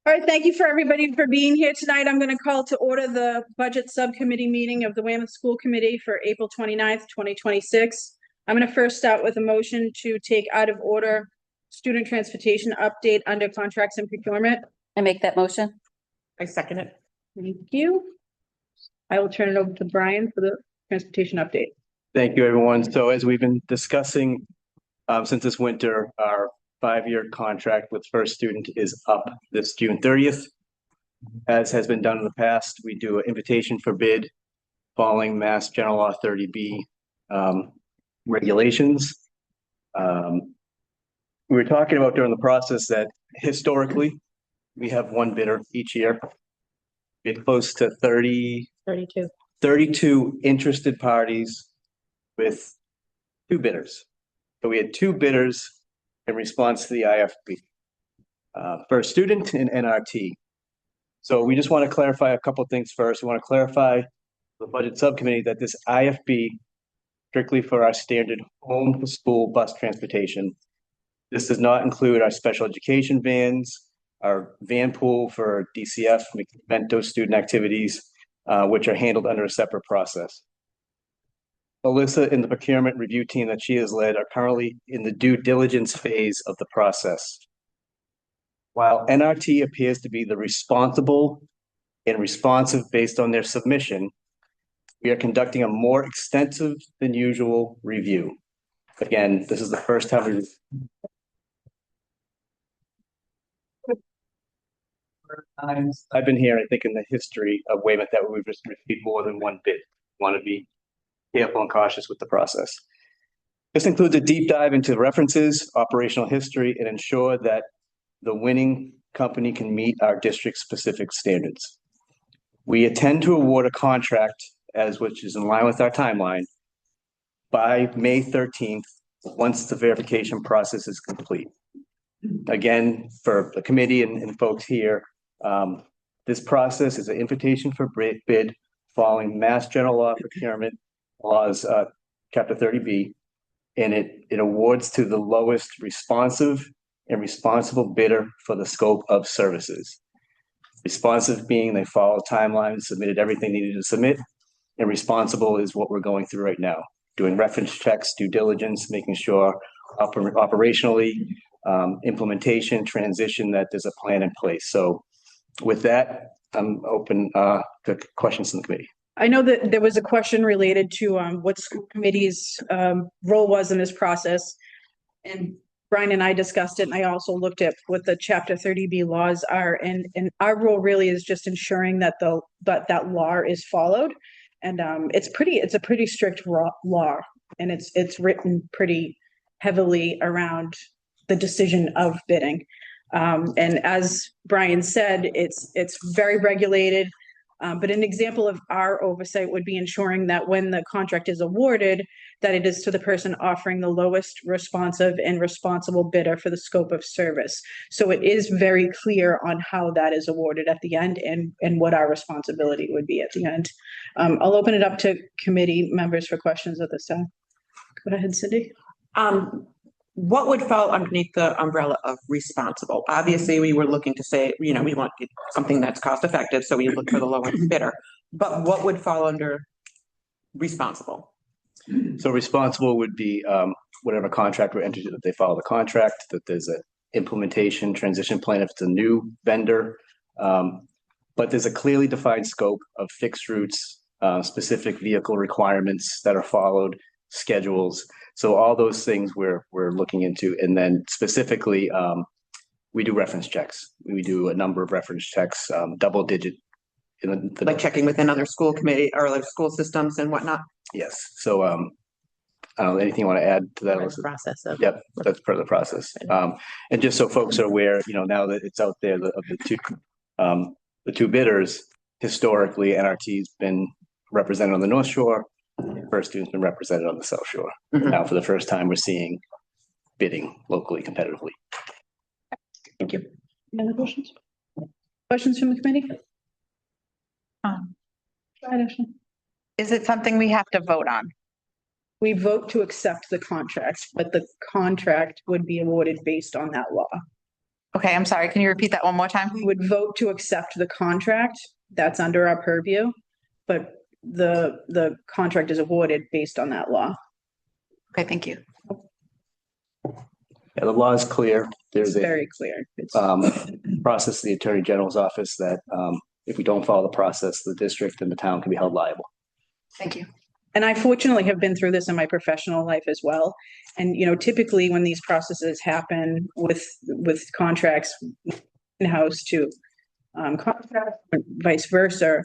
All right, thank you for everybody for being here tonight. I'm going to call to order the budget subcommittee meeting of the Weymouth School Committee for April 29th, 2026. I'm going to first start with a motion to take out of order student transportation update under contracts and procurement. I make that motion. I second it. Thank you. I will turn it over to Brian for the transportation update. Thank you, everyone. So as we've been discussing since this winter, our 5-year contract with First Student is up this June 30th. As has been done in the past, we do an invitation for bid following Mass General Law 30B regulations. We were talking about during the process that historically we have one bidder each year. Get close to 32 interested parties with 2 bidders. So we had 2 bidders in response to the IFB, First Student and NRT. So we just want to clarify a couple of things first. We want to clarify the budget subcommittee that this IFB strictly for our standard home to school bus transportation. This does not include our special education vans, our van pool for DCF, Mento student activities, which are handled under a separate process. Alyssa and the procurement review team that she has led are currently in the due diligence phase of the process. While NRT appears to be the responsible and responsive based on their submission, we are conducting a more extensive than usual review. Again, this is the first time I've been here, I think, in the history of Weymouth that we've just received more than one bid. Want to be careful and cautious with the process. This includes a deep dive into references, operational history, and ensure that the winning company can meet our district-specific standards. We intend to award a contract, which is in line with our timeline, by May 13th, once the verification process is complete. Again, for the committee and folks here, this process is an invitation for bid following Mass General Law Procurement Laws, Chapter 30B, and it awards to the lowest responsive and responsible bidder for the scope of services. Responsive being they follow timelines, submitted everything needed to submit, and responsible is what we're going through right now, doing reference checks, due diligence, making sure operationally, implementation, transition, that there's a plan in place. So with that, I'm open to questions from the committee. I know that there was a question related to what school committee's role was in this process. And Brian and I discussed it, and I also looked at what the Chapter 30B laws are. And our role really is just ensuring that that law is followed. And it's a pretty strict law, and it's written pretty heavily around the decision of bidding. And as Brian said, it's very regulated. But an example of our oversight would be ensuring that when the contract is awarded, that it is to the person offering the lowest responsive and responsible bidder for the scope of service. So it is very clear on how that is awarded at the end and what our responsibility would be at the end. I'll open it up to committee members for questions at this time. Go ahead, Cindy. What would fall underneath the umbrella of responsible? Obviously, we were looking to say, we want something that's cost effective, so we look for the lowest bidder. But what would fall under responsible? So responsible would be whatever contract we're entered, that they follow the contract, that there's an implementation transition plan if it's a new vendor. But there's a clearly defined scope of fixed routes, specific vehicle requirements that are followed, schedules. So all those things we're looking into. And then specifically, we do reference checks. We do a number of reference checks, double digit. Like checking within other school committee or like school systems and whatnot? Yes. So I don't know, anything you want to add to that? Process of. Yep, that's part of the process. And just so folks are aware, now that it's out there, of the two bidders, historically, NRT's been represented on the North Shore. First Student's been represented on the South Shore. Mm-hmm. Now, for the first time, we're seeing bidding locally, competitively. Thank you. Any other questions? Questions from the committee? Go ahead, Ashley. Is it something we have to vote on? We vote to accept the contract, but the contract would be awarded based on that law. Okay, I'm sorry. Can you repeat that one more time? We would vote to accept the contract. That's under our purview. But the contract is awarded based on that law. Okay, thank you. Yeah, the law is clear. It's There's a very clear. It's process in the Attorney General's office that if we don't follow the process, the district and the town can be held liable. Thank you. And I fortunately have been through this in my professional life as well. And, typically when these processes happen with contracts in-house to contract, vice versa,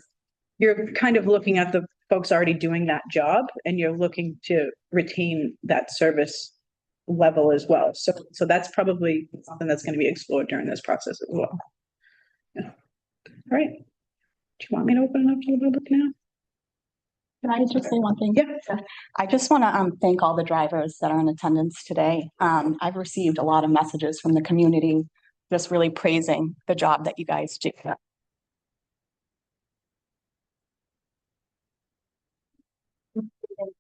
you're kind of looking at the folks already doing that job and you're looking to retain that service level as well. So that's probably something that's going to be explored during this process as well. Yeah. All right. Do you want me to open it up to the public now? Can I just say one thing? Yeah. I just want to thank all the drivers that are in attendance today. I've received a lot of messages from the community just really praising the job that you guys do.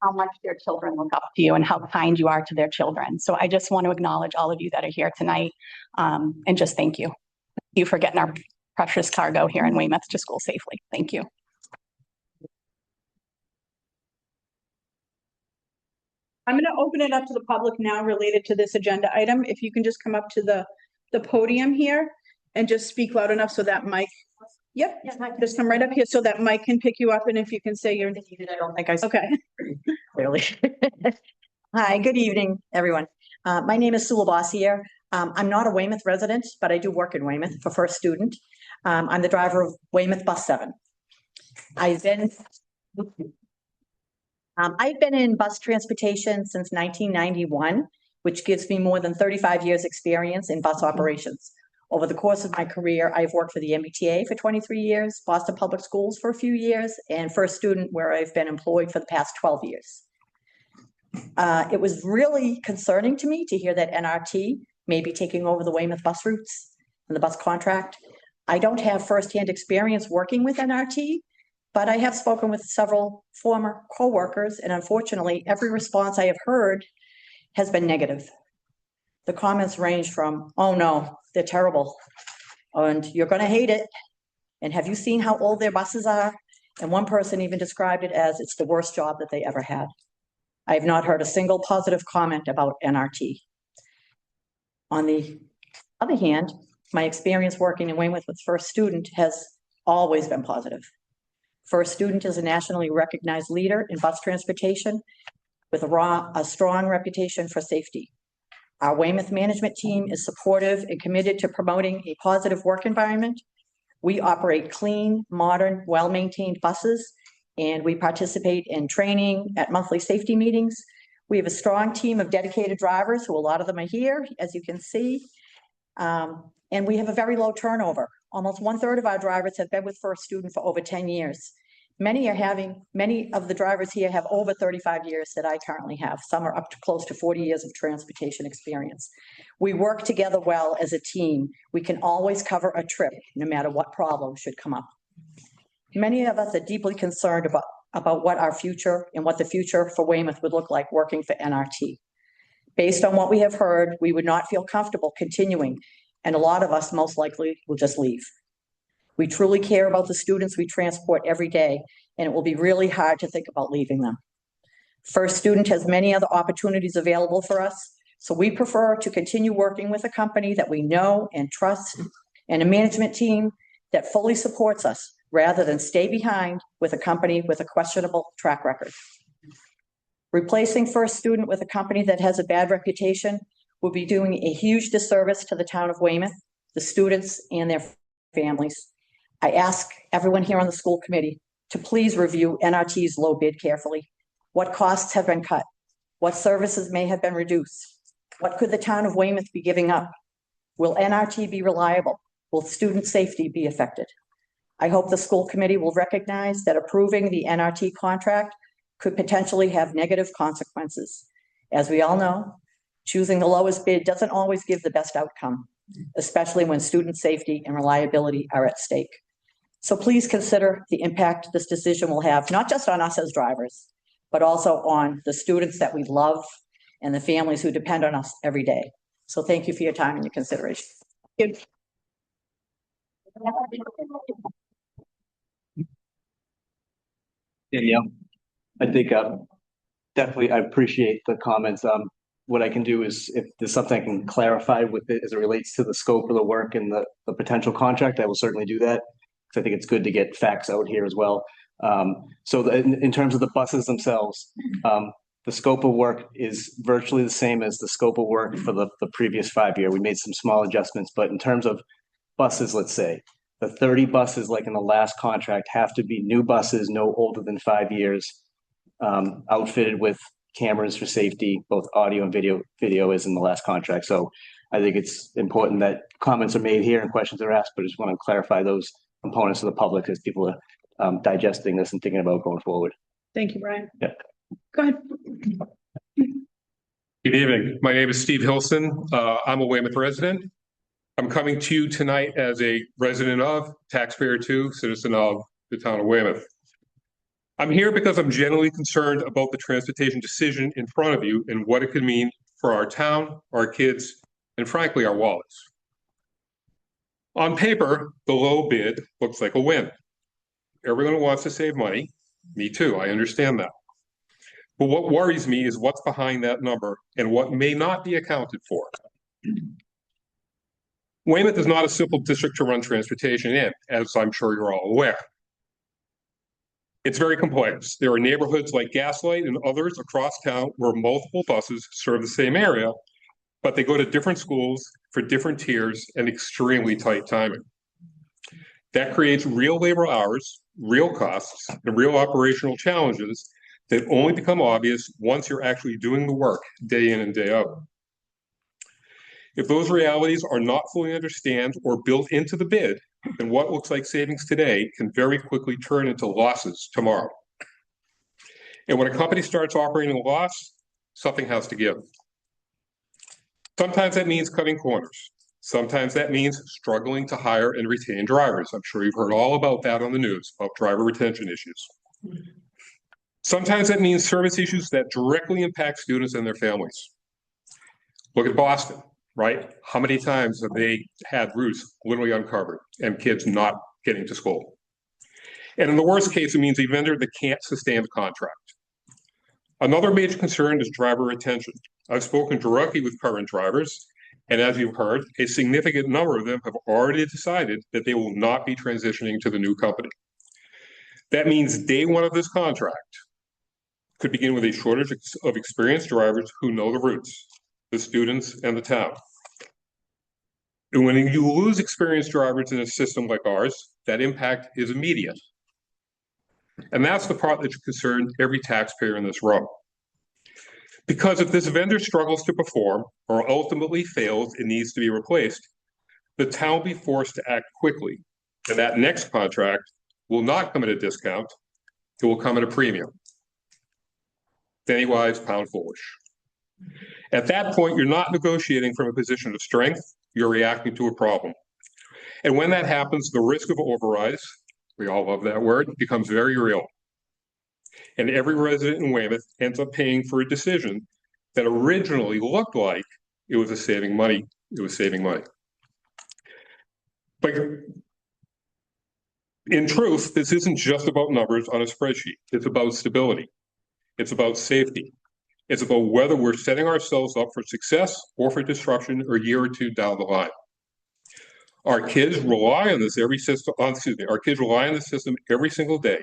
How much their children look up to you and how kind you are to their children. So I just want to acknowledge all of you that are here tonight and just thank you. Thank you for getting our precious cargo here in Weymouth to school safely. Thank you. I'm going to open it up to the public now related to this agenda item. If you can just come up to the podium here and just speak loud enough so that Mike, yep, just come right up here so that Mike can pick you up and if you can say your name. I don't think I said Okay. clearly. Hi, good evening, everyone. My name is Sue Bossier. I'm not a Weymouth resident, but I do work in Weymouth for First Student. I'm the driver of Weymouth Bus 7. I've been in bus transportation since 1991, which gives me more than 35 years experience in bus operations. Over the course of my career, I've worked for the MBTA for 23 years, Boston Public Schools for a few years, and First Student, where I've been employed for the past 12 years. It was really concerning to me to hear that NRT may be taking over the Weymouth bus routes and the bus contract. I don't have firsthand experience working with NRT, but I have spoken with several former coworkers, and unfortunately, every response I have heard has been negative. The comments range from, oh no, they're terrible, and you're gonna hate it, and have you seen how old their buses are? And one person even described it as it's the worst job that they ever had. I have not heard a single positive comment about NRT. On the other hand, my experience working in Weymouth with First Student has always been positive. First Student is a nationally recognized leader in bus transportation with a strong reputation for safety. Our Weymouth management team is supportive and committed to promoting a positive work environment. We operate clean, modern, well-maintained buses, and we participate in training at monthly safety meetings. We have a strong team of dedicated drivers, who a lot of them are here, as you can see. And we have a very low turnover. Almost 1/3 of our drivers have been with First Student for over 10 years. Many of the drivers here have over 35 years that I currently have. Some are up to close to 40 years of transportation experience. We work together well as a team. We can always cover a trip, no matter what problem should come up. Many of us are deeply concerned about what our future and what the future for Weymouth would look like working for NRT. Based on what we have heard, we would not feel comfortable continuing, and a lot of us most likely will just leave. We truly care about the students we transport every day, and it will be really hard to think about leaving them. First Student has many other opportunities available for us, so we prefer to continue working with a company that we know and trust, and a management team that fully supports us, rather than stay behind with a company with a questionable track record. Replacing First Student with a company that has a bad reputation will be doing a huge disservice to the town of Weymouth, the students, and their families. I ask everyone here on the school committee to please review NRT's low bid carefully. What costs have been cut? What services may have been reduced? What could the town of Weymouth be giving up? Will NRT be reliable? Will student safety be affected? I hope the school committee will recognize that approving the NRT contract could potentially have negative consequences. As we all know, choosing the lowest bid doesn't always give the best outcome, especially when student safety and reliability are at stake. So please consider the impact this decision will have, not just on us as drivers, but also on the students that we love and the families who depend on us every day. So thank you for your time and your consideration. Good. Danielle, I think definitely I appreciate the comments. What I can do is if there's something I can clarify with it as it relates to the scope of the work and the potential contract, I will certainly do that. Because I think it's good to get facts out here as well. In terms of the buses themselves, the scope of work is virtually the same as the scope of work for the previous 5 year. We made some small adjustments, but in terms of buses, let's say, the 30 buses, like in the last contract, have to be new buses, no older than 5 years, outfitted with cameras for safety, both audio and video. Video is in the last contract. So I think it's important that comments are made here and questions are asked, but I just want to clarify those components to the public as people are digesting this and thinking about going forward. Thank you, Brian. Yeah. Go ahead. Good evening. My name is Steve Hilson. I'm a Weymouth resident. I'm coming to you tonight as a resident of, taxpayer to, citizen of the town of Weymouth. I'm here because I'm genuinely concerned about the transportation decision in front of you and what it could mean for our town, our kids, and frankly, our wallets. On paper, the low bid looks like a win. Everyone wants to save money. Me too, I understand that. But what worries me is what's behind that number and what may not be accounted for. Weymouth is not a simple district to run transportation in, as I'm sure you're all aware. It's very complex. There are neighborhoods like Gaslight and others across town where multiple buses serve the same area, but they go to different schools for different tiers and extremely tight timing. That creates real labor hours, real costs, and real operational challenges that only become obvious once you're actually doing the work day in and day out. If those realities are not fully understood or built into the bid, then what looks like savings today can very quickly turn into losses tomorrow. And when a company starts operating a loss, something has to give. Sometimes that means cutting corners. Sometimes that means struggling to hire and retain drivers. I'm sure you've heard all about that on the news, about driver retention issues. Sometimes that means service issues that directly impact students and their families. Look at Boston, right? How many times have they had routes literally uncovered and kids not getting to school? And in the worst case, it means a vendor that can't sustain the contract. Another major concern is driver retention. I've spoken directly with current drivers, and as you've heard, a significant number of them have already decided that they will not be transitioning to the new company. That means day one of this contract could begin with a shortage of experienced drivers who know the routes, the students, and the town. And when you lose experienced drivers in a system like ours, that impact is immediate. And that's the part that should concern every taxpayer in this room. Because if this vendor struggles to perform or ultimately fails and needs to be replaced, the town will be forced to act quickly. And that next contract will not come at a discount, it will come at a premium. Penny wise, pound foolish. At that point, you're not negotiating from a position of strength, you're reacting to a problem. And when that happens, the risk of overrides, we all love that word, becomes very real. And every resident in Weymouth ends up paying for a decision that originally looked like it was saving money. But in truth, this isn't just about numbers on a spreadsheet. It's about stability. It's about safety. It's about whether we're setting ourselves up for success or for disruption a year or two down the line. Our kids rely on this Our kids rely on the system every single day.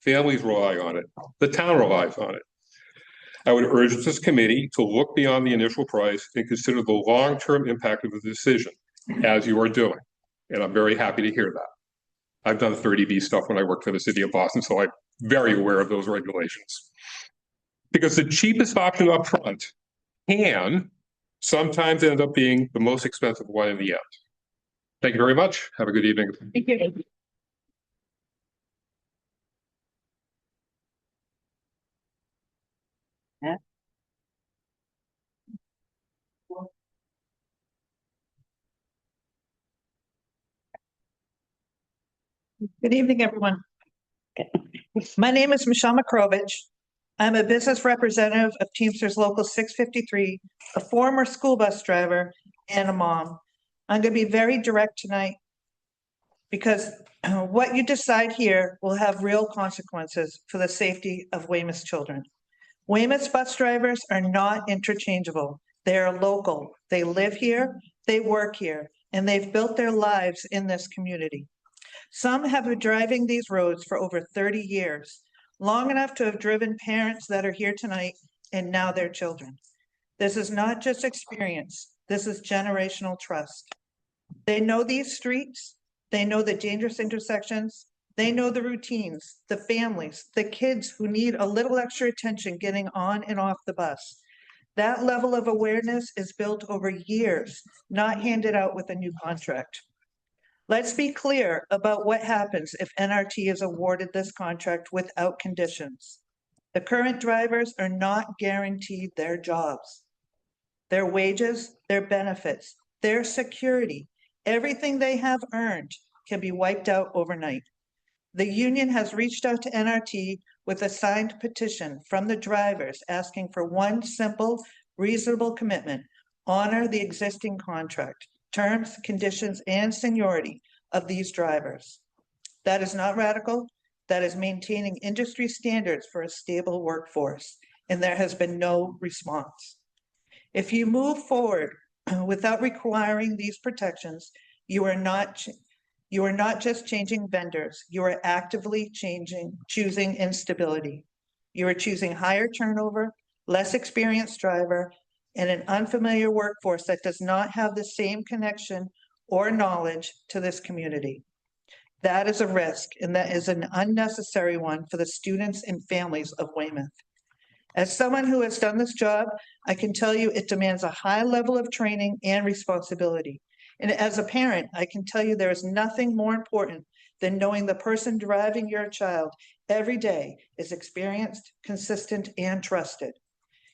Families rely on it. The town relies on it. I would urge this committee to look beyond the initial price and consider the long-term impact of the decision, as you are doing. And I'm very happy to hear that. I've done 30B stuff when I worked for the city of Boston, so I'm very aware of those regulations. Because the cheapest option up front can sometimes end up being the most expensive one in the end. Thank you very much. Have a good evening. Thank you. Good evening, everyone. My name is Michelle Makrovich. I'm a business representative of Teamsters Local 653, a former school bus driver, and a mom. I'm going to be very direct tonight because what you decide here will have real consequences for the safety of Weymouth children. Weymouth's bus drivers are not interchangeable. They are local. They live here, they work here, and they've built their lives in this community. Some have been driving these roads for over 30 years, long enough to have driven parents that are here tonight and now their children. This is not just experience, this is generational trust. They know these streets, they know the dangerous intersections, they know the routines, the families, the kids who need a little extra attention getting on and off the bus. That level of awareness is built over years, not handed out with a new contract. Let's be clear about what happens if NRT is awarded this contract without conditions. The current drivers are not guaranteed their jobs. Their wages, their benefits, their security, everything they have earned can be wiped out overnight. The union has reached out to NRT with a signed petition from the drivers asking for one simple, reasonable commitment: honor the existing contract, terms, conditions, and seniority of these drivers. That is not radical. That is maintaining industry standards for a stable workforce, and there has been no response. If you move forward without requiring these protections, you are not just changing vendors, you are actively choosing instability. You are choosing higher turnover, less experienced driver, and an unfamiliar workforce that does not have the same connection or knowledge to this community. That is a risk, and that is an unnecessary one for the students and families of Weymouth. As someone who has done this job, I can tell you it demands a high level of training and responsibility. And as a parent, I can tell you there is nothing more important than knowing the person driving your child every day is experienced, consistent, and trusted.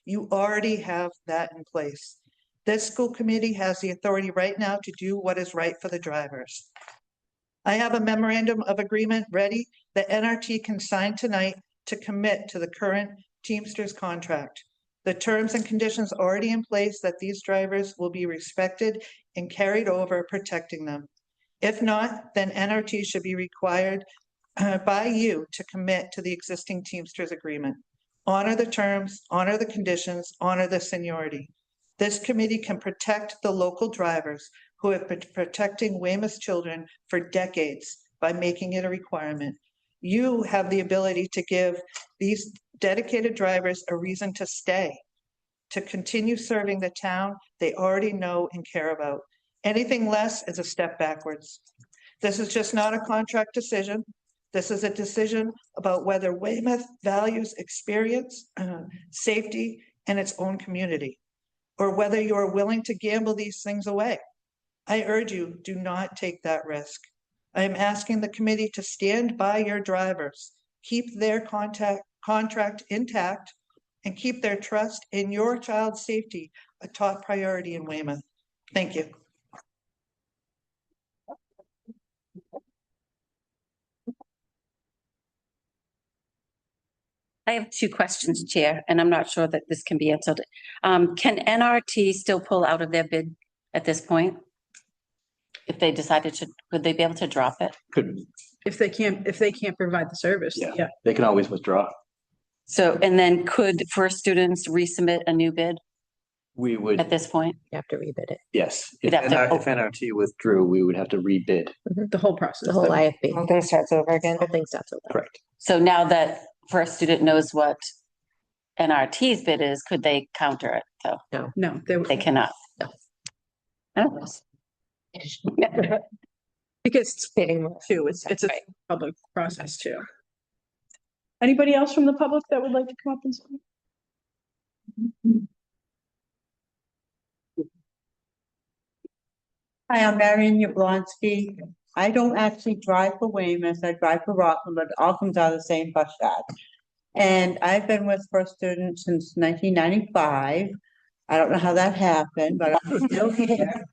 You already have that in place. This school committee has the authority right now to do what is right for the drivers. I have a memorandum of agreement ready that NRT can sign tonight to commit to the current Teamsters contract. The terms and conditions already in place that these drivers will be respected and carried over, protecting them. If not, then NRT should be required by you to commit to the existing Teamsters agreement. Honor the terms, honor the conditions, honor the seniority. This committee can protect the local drivers who have been protecting Weymouth children for decades by making it a requirement. You have the ability to give these dedicated drivers a reason to stay, to continue serving the town they already know and care about. Anything less is a step backwards. This is just not a contract decision. This is a decision about whether Weymouth values experience, safety, and its own community, or whether you are willing to gamble these things away. I urge you, do not take that risk. I am asking the committee to stand by your drivers, keep their contract intact, and keep their trust in your child's safety a top priority in Weymouth. Thank you. I have two questions, Chair, and I'm not sure that this can be answered. Can NRT still pull out of their bid at this point? If they decided to, would they be able to drop it? Could, If they can't provide the service, Yeah. yeah. they can always withdraw. So, and then could first students resubmit a new bid We would, at this point? You have to rebid it, yes, You'd have to- if NRT withdrew, we would have to rebid. The whole process. the whole IFB, Whole thing starts over again. whole thing starts over. Correct. So now that first student knows what NRT's bid is, could they counter it? So No, they cannot. No. I don't know. because it's too, it's a public process too. Anybody else from the public that would like to come up and speak? Hi, I'm Marion Yablonsky. I don't actually drive for Weymouth. I drive for Rockland, but it all comes out of the same bus yard. And I've been with First Student since 1995. I don't know how that happened, but I'm still here.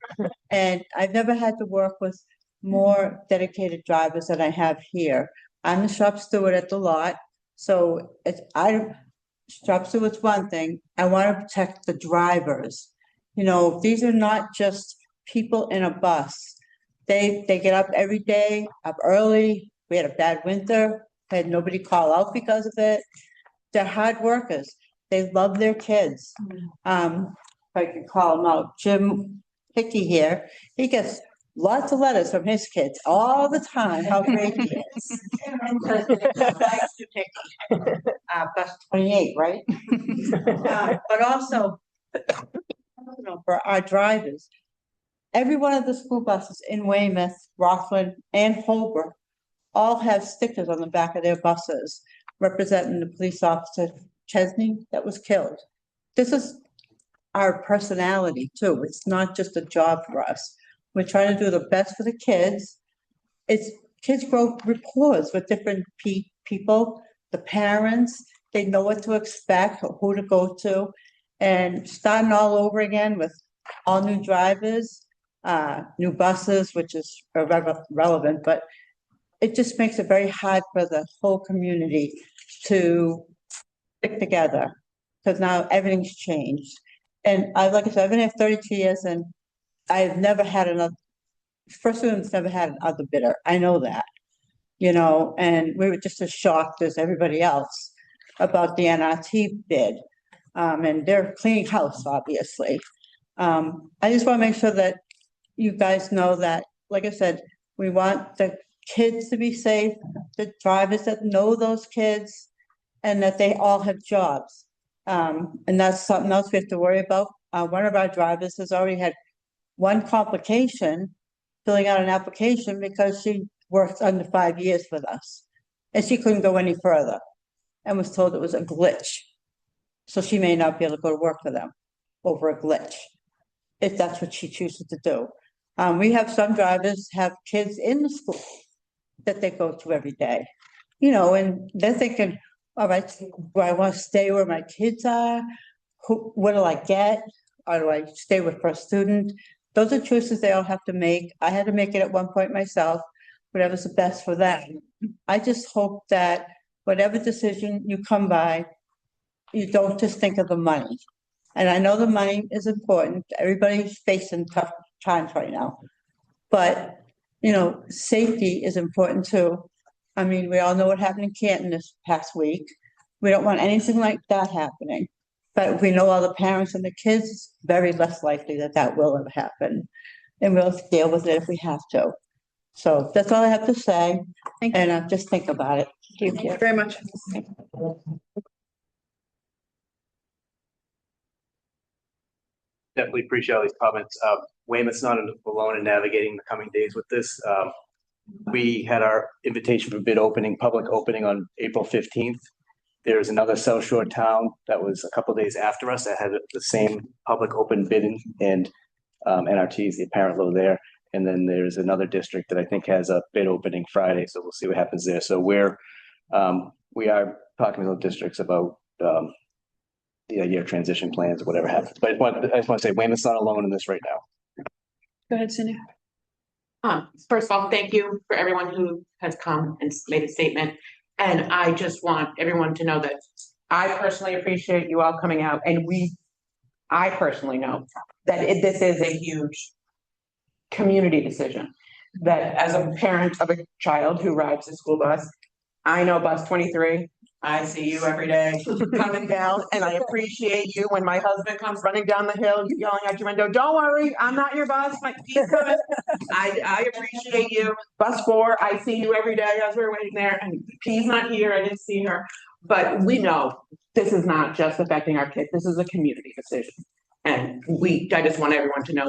And I've never had to work with more dedicated drivers than I have here. I'm the shop steward at the lot, so shop steward's one thing. I want to protect the drivers. You know, these are not just people in a bus. They get up every day, up early. We had a bad winter, had nobody call out because of it. They're hard workers. They love their kids. If I could call them out, Jim Hickey here, he gets lots of letters from his kids all the time, how great he is. Bus 28, right? But also, for our drivers, every one of the school buses in Weymouth, Rockland, and Holbrook all have stickers on the back of their buses representing the police officer Chesney that was killed. This is our personality too. It's not just a job for us. We're trying to do the best for the kids. It's kids grow rapport with different people, the parents, they know what to expect, or who to go to, and starting all over again with all new drivers, new buses, which is relevant, but it just makes it very hard for the whole community to stick together, because now everything's changed. And like I said, I've been here 32 years and I've never had first student's never had another bidder. I know that, and we were just as shocked as everybody else about the NRT bid. And they're cleaning house, obviously. I just want to make sure that you guys know that, like I said, we want the kids to be safe, the drivers that know those kids, and that they all have jobs. And that's something else we have to worry about. One of our drivers has already had one complication filling out an application because she worked under 5 years with us. And she couldn't go any further and was told it was a glitch. So she may not be able to go to work for them over a glitch, if that's what she chooses to do. We have some drivers have kids in the school that they go to every day, and they're thinking, all right, do I want to stay where my kids are? What do I get? Or do I stay with first student? Those are choices they all have to make. I had to make it at one point myself, whatever's the best for them. I just hope that whatever decision you come by, you don't just think of the money. And I know the money is important. Everybody's facing tough times right now. But, safety is important too. I mean, we all know what happened in Canton this past week. We don't want anything like that happening. But we know all the parents and the kids, it's very less likely that that will ever happen. And we'll deal with it if we have to. So that's all I have to say. And just think about it. Thank you very much. Definitely appreciate all these comments. Weymouth's not alone in navigating the coming days with this. We had our invitation for bid opening, public opening on April 15th. There's another South Shore town that was a couple of days after us that had the same public open bidding, and NRT is the apparent low there. And then there's another district that I think has a bid opening Friday, so we'll see what happens there. So we are talking to those districts about year transition plans or whatever happens. But I just want to say Weymouth's not alone in this right now. Go ahead, Cindy. First of all, thank you for everyone who has come and made a statement. And I just want everyone to know that I personally appreciate you all coming out, and I personally know that this is a huge community decision. That as a parent of a child who rides a school bus, I know bus 23. I see you every day coming down, and I appreciate you. When my husband comes running down the hill, you yelling out your window, "Don't worry, I'm not your bus. He's coming." I appreciate you. Bus 4, I see you every day as we're waiting there, and P's not here. I didn't see her, but we know this is not just affecting our kids. This is a community decision, and I just want everyone to know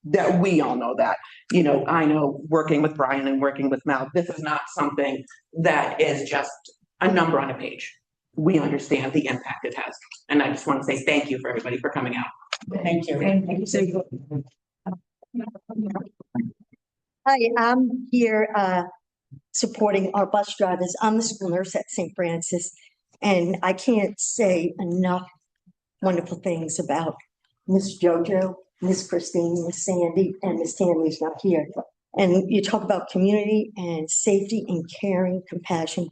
that we all know that. I know working with Brian and working with Mel, this is not something that is just a number on a page. We understand the impact it has. And I just want to say thank you for everybody for coming out. Thank you. Thank you, Cindy. Hi, I'm here supporting our bus drivers. I'm the school nurse at St. Francis, and I can't say enough wonderful things about Miss JoJo, Miss Christine, Miss Sandy, and Miss Tammy's not here. And you talk about community and safety and caring, compassion.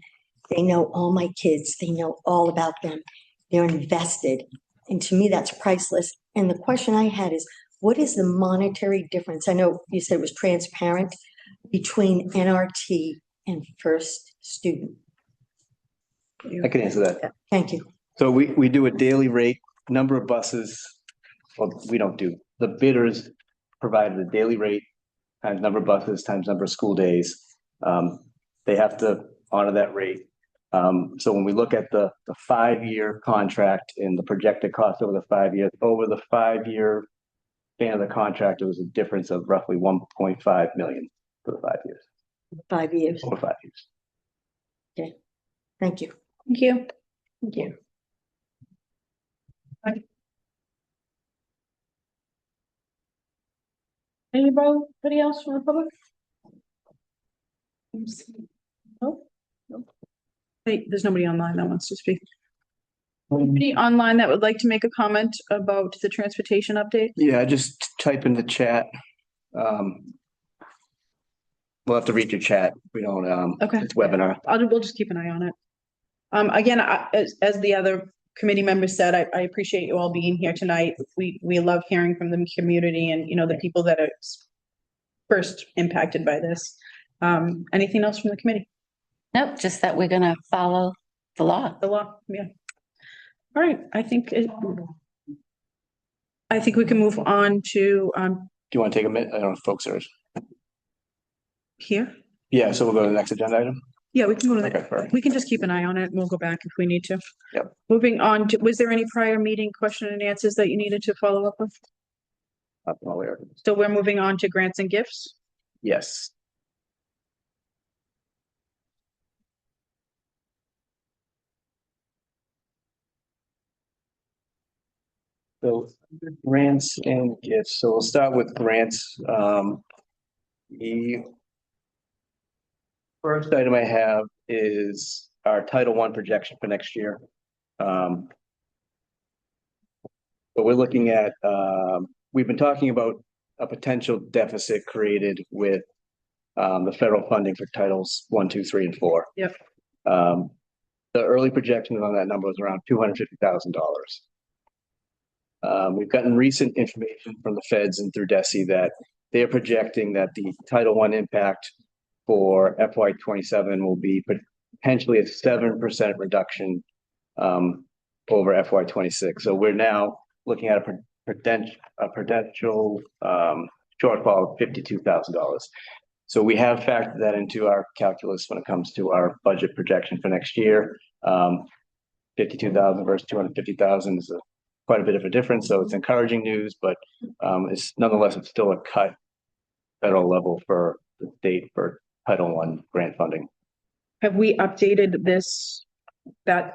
They know all my kids. They know all about them. They're invested. And to me, that's priceless. And the question I had is, what is the monetary difference? I know you said it was transparent between NRT and first student. I can answer that. Thank you. So we do a daily rate, number of buses. Well, we don't do, the bidders provided a daily rate times number of buses times number of school days. They have to honor that rate. So when we look at the 5-year contract and the projected cost over the 5 years, over the 5-year span of the contract, it was a difference of roughly 1.5 million for the 5 years, 5 years. over 5 years. Thank you. Thank you. Thank you. Anybody else from the public? No? No. Hey, there's nobody online that wants to speak. Anybody online that would like to make a comment about the transportation update? Yeah, just type in the chat. We'll have to read your chat. We don't, Okay. it's webinar. We'll just keep an eye on it. Again, as the other committee members said, I appreciate you all being here tonight. We love hearing from the community and, the people that are first impacted by this. Anything else from the committee? Nope, just that we're gonna follow the law. The law, yeah. All right, I think we can move on to, Do you want to take a minute? I don't know if folks are. here. Yeah, so we'll go to the next agenda item. Yeah, we can go to Okay, that. perfect. We can just keep an eye on it and we'll go back if we need to. Yep. Moving on to, was there any prior meeting question and answers that you needed to follow up with? I'm aware. So we're moving on to grants and gifts. Yes. So grants and gifts. So we'll start with grants. The first item I have is our Title I projection for next year. But we're looking at, we've been talking about a potential deficit created with the federal funding for Titles 1, 2, 3, and 4. Yep. The early projections on that number was around $250,000. We've gotten recent information from the feds and through DESI that they're projecting that the Title I impact for FY27 will be potentially a 7% reduction over FY26. So we're now looking at a potential shortfall of $52,000. So we have factored that into our calculus when it comes to our budget projection for next year. 52,000 versus 250,000 is quite a bit of a difference. So it's encouraging news, but it's nonetheless, it's still a cut federal level for the state for Title I grant funding. Have we updated that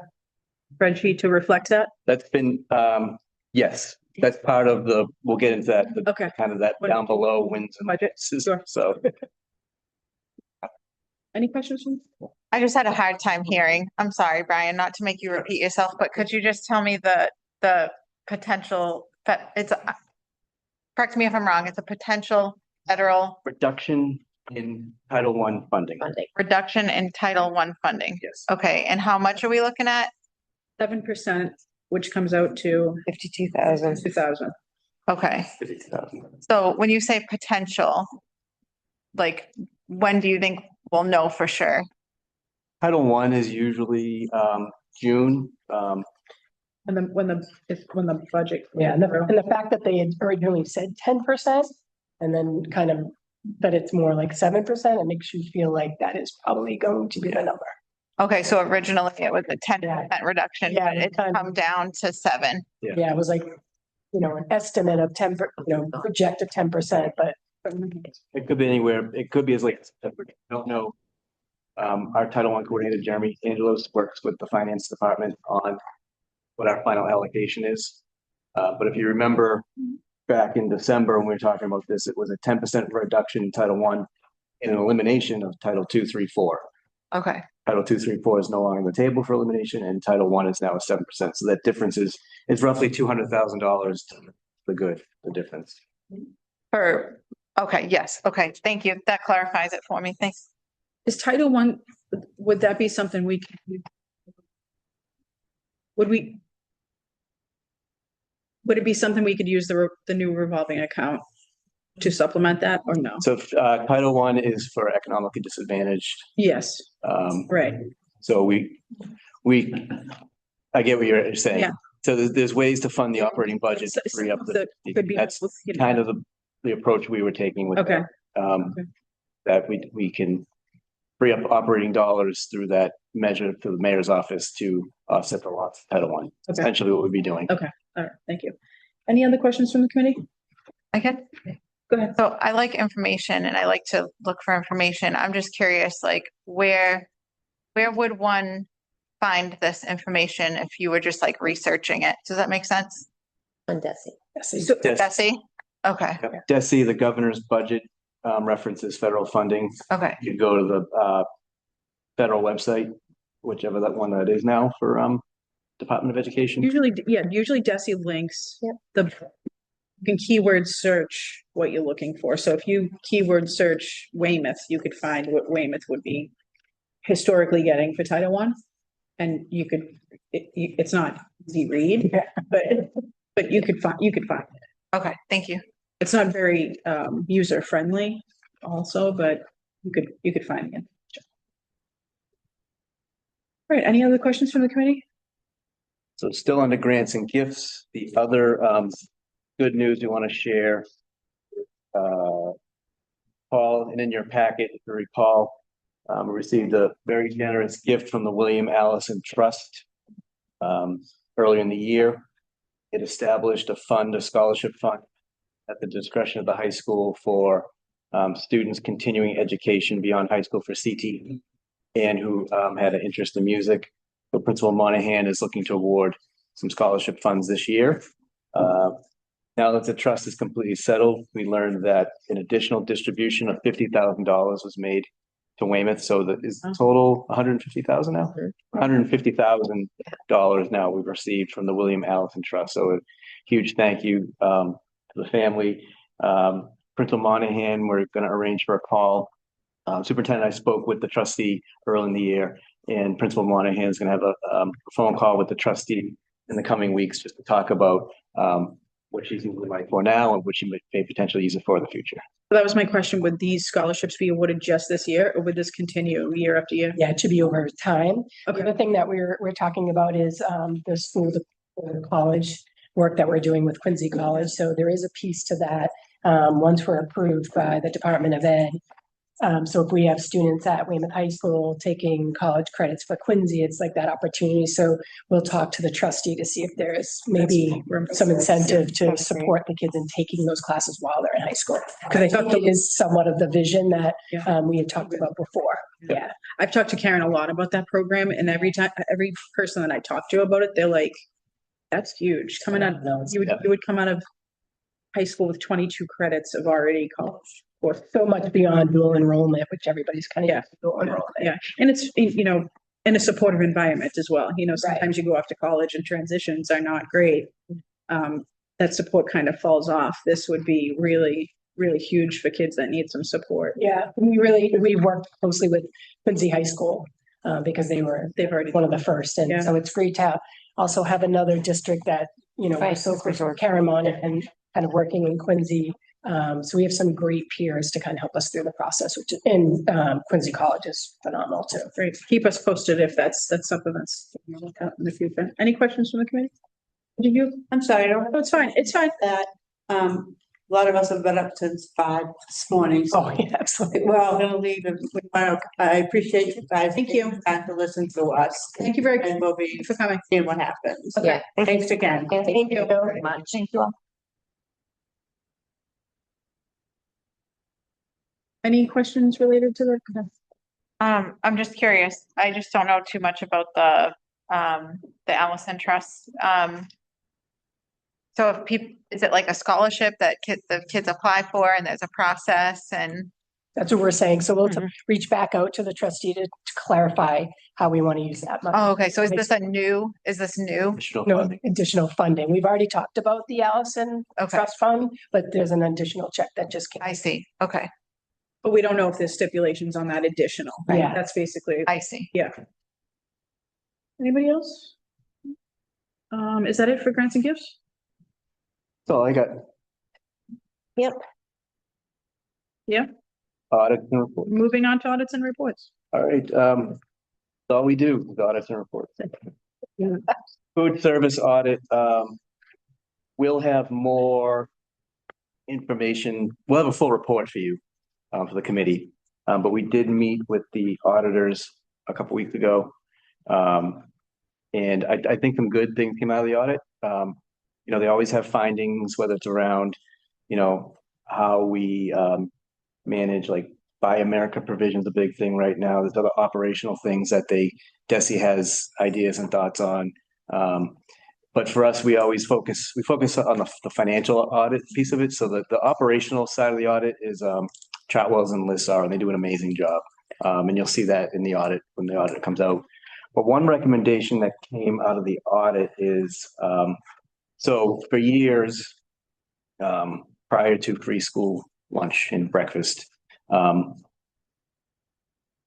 spreadsheet to reflect that? That's been, yes, that's part of we'll get into that. Okay. Kind of that down below wins and Budget. misses. Sure. So. Any questions? I just had a hard time hearing. I'm sorry, Brian, not to make you repeat yourself, but could you just tell me the potential, correct me if I'm wrong, it's a potential federal Reduction in Title I funding. reduction in Title I funding? Yes. Okay, and how much are we looking at? 7%, which comes out to 52,000. 2,000. Okay, 50,000. so when you say potential, like, when do you think we'll know for sure? Title I is usually June. And then when the budget. Yeah, and the fact that they had originally said 10% and then kind of that it's more like 7%, it makes you feel like that is probably going to be the number. Okay, so originally it was a 10% reduction, Yeah, but it's come down to 7. Yeah, it was like, an estimate of 10, project of 10%, but It could be anywhere. It could be as late as September. I don't know. Our Title I coordinator, Jeremy Angelos, works with the finance department on what our final allocation is. But if you remember back in December when we were talking about this, it was a 10% reduction in Title I and an elimination of Title 2, 3, 4. Okay, Title 2, 3, 4 is no longer on the table for elimination, and Title I is now a 7%. So that difference is roughly $200,000 to the good, the difference. okay, yes, okay, thank you. That clarifies it for me. Thanks. Is Title I, would that be something would we, Would it be something we could use the new revolving account to supplement that or no? So Title I is for economically disadvantaged. Yes, right. So I get what you're saying. Yeah. So there's ways to fund the operating budget to free up Could be, that's kind of the approach we were taking with okay, that we can free up operating dollars through that measure to the mayor's office to offset the loss of Title I. Essentially what we'd be doing. okay, all right, thank you. Any other questions from the committee? I can. Go ahead. So I like information and I like to look for information. I'm just curious, like where would one find this information if you were just like researching it? Does that make sense? On Desi. So, Bessie? Okay, DESI, the governor's budget, references federal funding. okay. You go to the federal website, whichever that one that is now for Department of Education. usually DESI links you can keyword search what you're looking for. So if you keyword search Weymouth, you could find what Weymouth would be historically getting for Title I. And you could, it's not easy read, but you could find it. Okay, thank you. It's not very user friendly also, but you could find it. All right, any other questions from the committee? So still under grants and gifts, the other good news we want to share. Paul, and in your packet, if you recall, we received a very generous gift from the William Allison Trust earlier in the year. It established a scholarship fund at the discretion of the high school for students continuing education beyond high school for CTE and who had an interest in music. So Principal Monahan is looking to award some scholarship funds this year. Now that the trust is completely settled, we learned that an additional distribution of $50,000 was made to Weymouth. So that is total 150,000 now. $150,000 now we've received from the William Allison Trust. So a huge thank you to the family. Principal Monahan, we're going to arrange for a call. Superintendent, I spoke with the trustee early in the year, and Principal Monahan is going to have a phone call with the trustee in the coming weeks just to talk about what she's using the money for now and what she may potentially use it for in the future. That was my question. Would these scholarships be awarded just this year or would this continue year after year? Yeah, it should be over time. Okay. The other thing that we're talking about is the school, the college work that we're doing with Quincy College. So there is a piece to that once we're approved by the Department of Ed. So if we have students at Weymouth High School taking college credits for Quincy, it's like that opportunity. So we'll talk to the trustee to see if there is maybe some incentive to support the kids in taking those classes while they're in high school. Because I think it is somewhat of the vision that we had talked about before. Yeah. I've talked to Karen a lot about that program, and every person that I talk to about it, they're like, that's huge. Coming out, you would come out of high school with 22 credits of already college. Or so much beyond dual enrollment, which everybody's kind of dual enrollment. Yeah, and it's, in a supportive environment as well. Sometimes you go off to college and transitions are not great. That support kind of falls off. This would be really, really huge for kids that need some support. Yeah, we worked closely with Quincy High School because they've already one of the first. And so it's great to also have another district that, we're so grateful for Karen and kind of working in Quincy. So we have some great peers to kind of help us through the process, which in Quincy College is phenomenal too. Great. Keep us posted if that's something that's look out in the future. Any questions from the committee? Did you? I'm sorry, I don't know. Oh, it's fine. It's fine. That, a lot of us have been up since 5 this morning. So Oh, yeah, absolutely. we're all gonna leave. I appreciate you guys. Thank you. Time to listen to us. Thank you very And we'll be for coming. seeing what happens. Okay. Thanks again. Thank you very much. Thank you all. Any questions related to the? I'm just curious. I just don't know too much about the Allison Trust. So if people, is it like a scholarship that the kids apply for and there's a process and? That's what we're saying. So we'll reach back out to the trustee to clarify how we want to use that money. Oh, okay. So is this new? Additional funding. We've already talked about the Allison Trust Fund, but there's an additional check that just came. I see. Okay. But we don't know if there's stipulations on that additional. Right? Yeah. That's basically. I see. Yeah. Anybody else? Is that it for grants and gifts? So I got Yep. audit and report. Moving on to audits and reports. All right, that's all we do, is audits and reports. Food service audit, we'll have more information. We'll have a full report for you, for the committee. But we did meet with the auditors a couple weeks ago. And I think some good things came out of the audit. You know, they always have findings, whether it's around, you know, how we manage, like Buy America provision's a big thing right now. There's other operational things that DESI has ideas and thoughts on. But for us, we focus on the financial audit piece of it. So the operational side of the audit is Chartwell's and Lissar, and they do an amazing job. And you'll see that in the audit when the audit comes out. But one recommendation that came out of the audit is, so for years, prior to free school lunch and breakfast,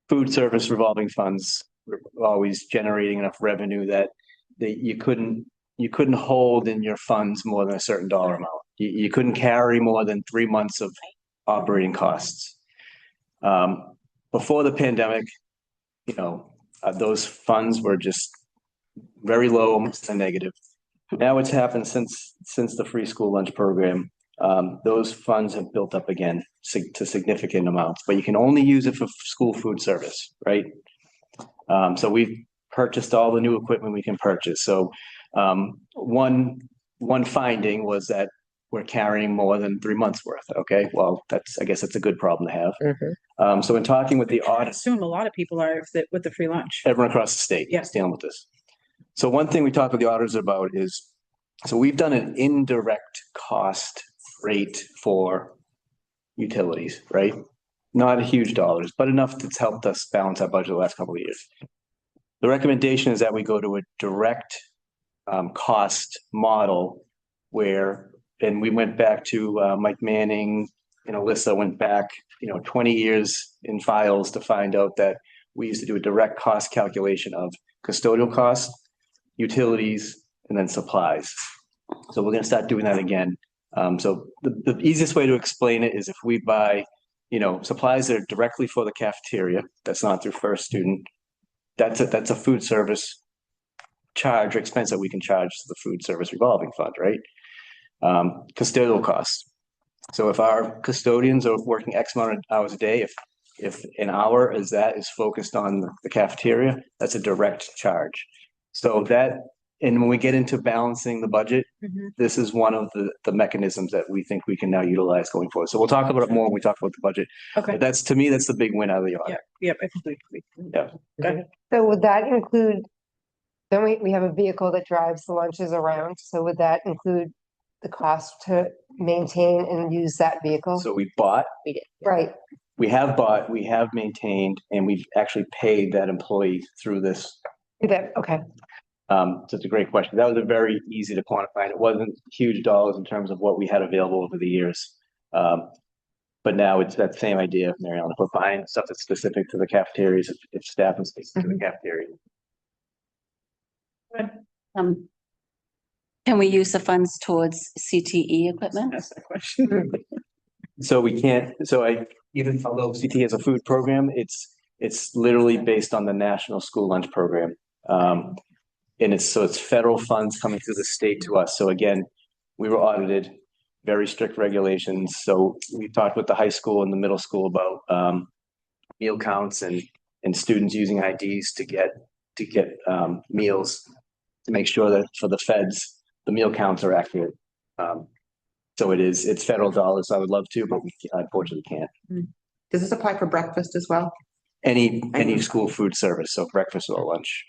food service revolving funds were always generating enough revenue that you couldn't hold in your funds more than a certain dollar amount. You couldn't carry more than 3 months of operating costs. Before the pandemic, you know, those funds were just very low, almost a negative. Now it's happened since the free school lunch program. Those funds have built up again to significant amounts, but you can only use it for school food service, right? So we've purchased all the new equipment we can purchase. So one finding was that we're carrying more than 3 months worth. Okay, well, I guess that's a good problem to have. So in talking with the I audit, assume a lot of people are with the free lunch. everyone across the state is dealing with this. So one thing we talked with the auditors about is, so we've done an indirect cost rate for utilities, right? Not huge dollars, but enough that's helped us balance our budget the last couple of years. The recommendation is that we go to a direct cost model where, and we went back to Mike Manning and Alyssa went back, 20 years in files to find out that we used to do a direct cost calculation of custodial costs, utilities, and then supplies. So we're going to start doing that again. So the easiest way to explain it is if we buy, supplies that are directly for the cafeteria, that's not through first student, that's a food service charge or expense that we can charge to the food service revolving fund, right? Custodial costs. So if our custodians are working X amount of hours a day, if an hour is focused on the cafeteria, that's a direct charge. So and when we get into balancing the budget, this is one of the mechanisms that we think we can now utilize going forward. So we'll talk about it more when we talk about the budget. Okay. But to me, that's the big win out of the audit. Yep. I think Yeah. Go ahead. So would that include, then we have a vehicle that drives the lunches around, so would that include the cost to maintain and use that vehicle? So we bought, Right, we have maintained, and we've actually paid that employee through this. okay, So it's a great question. That was a very easy to quantify. And it wasn't huge dollars in terms of what we had available over the years. But now it's that same idea, Mary Ellen, if we're buying stuff that's specific to the cafeterias, if staff is specific to the cafeteria. Can we use the funds towards CTE equipment? That's the question. So we can't, even although CT has a food program, it's literally based on the National School Lunch Program. And it's federal funds coming through the state to us. So again, we were audited, very strict regulations. So we talked with the high school and the middle school about meal counts and students using IDs to get meals, to make sure that for the feds, the meal counts are accurate. So it's federal dollars. I would love to, but we unfortunately can't. Does this apply for breakfast as well? Any school food service, so breakfast or lunch.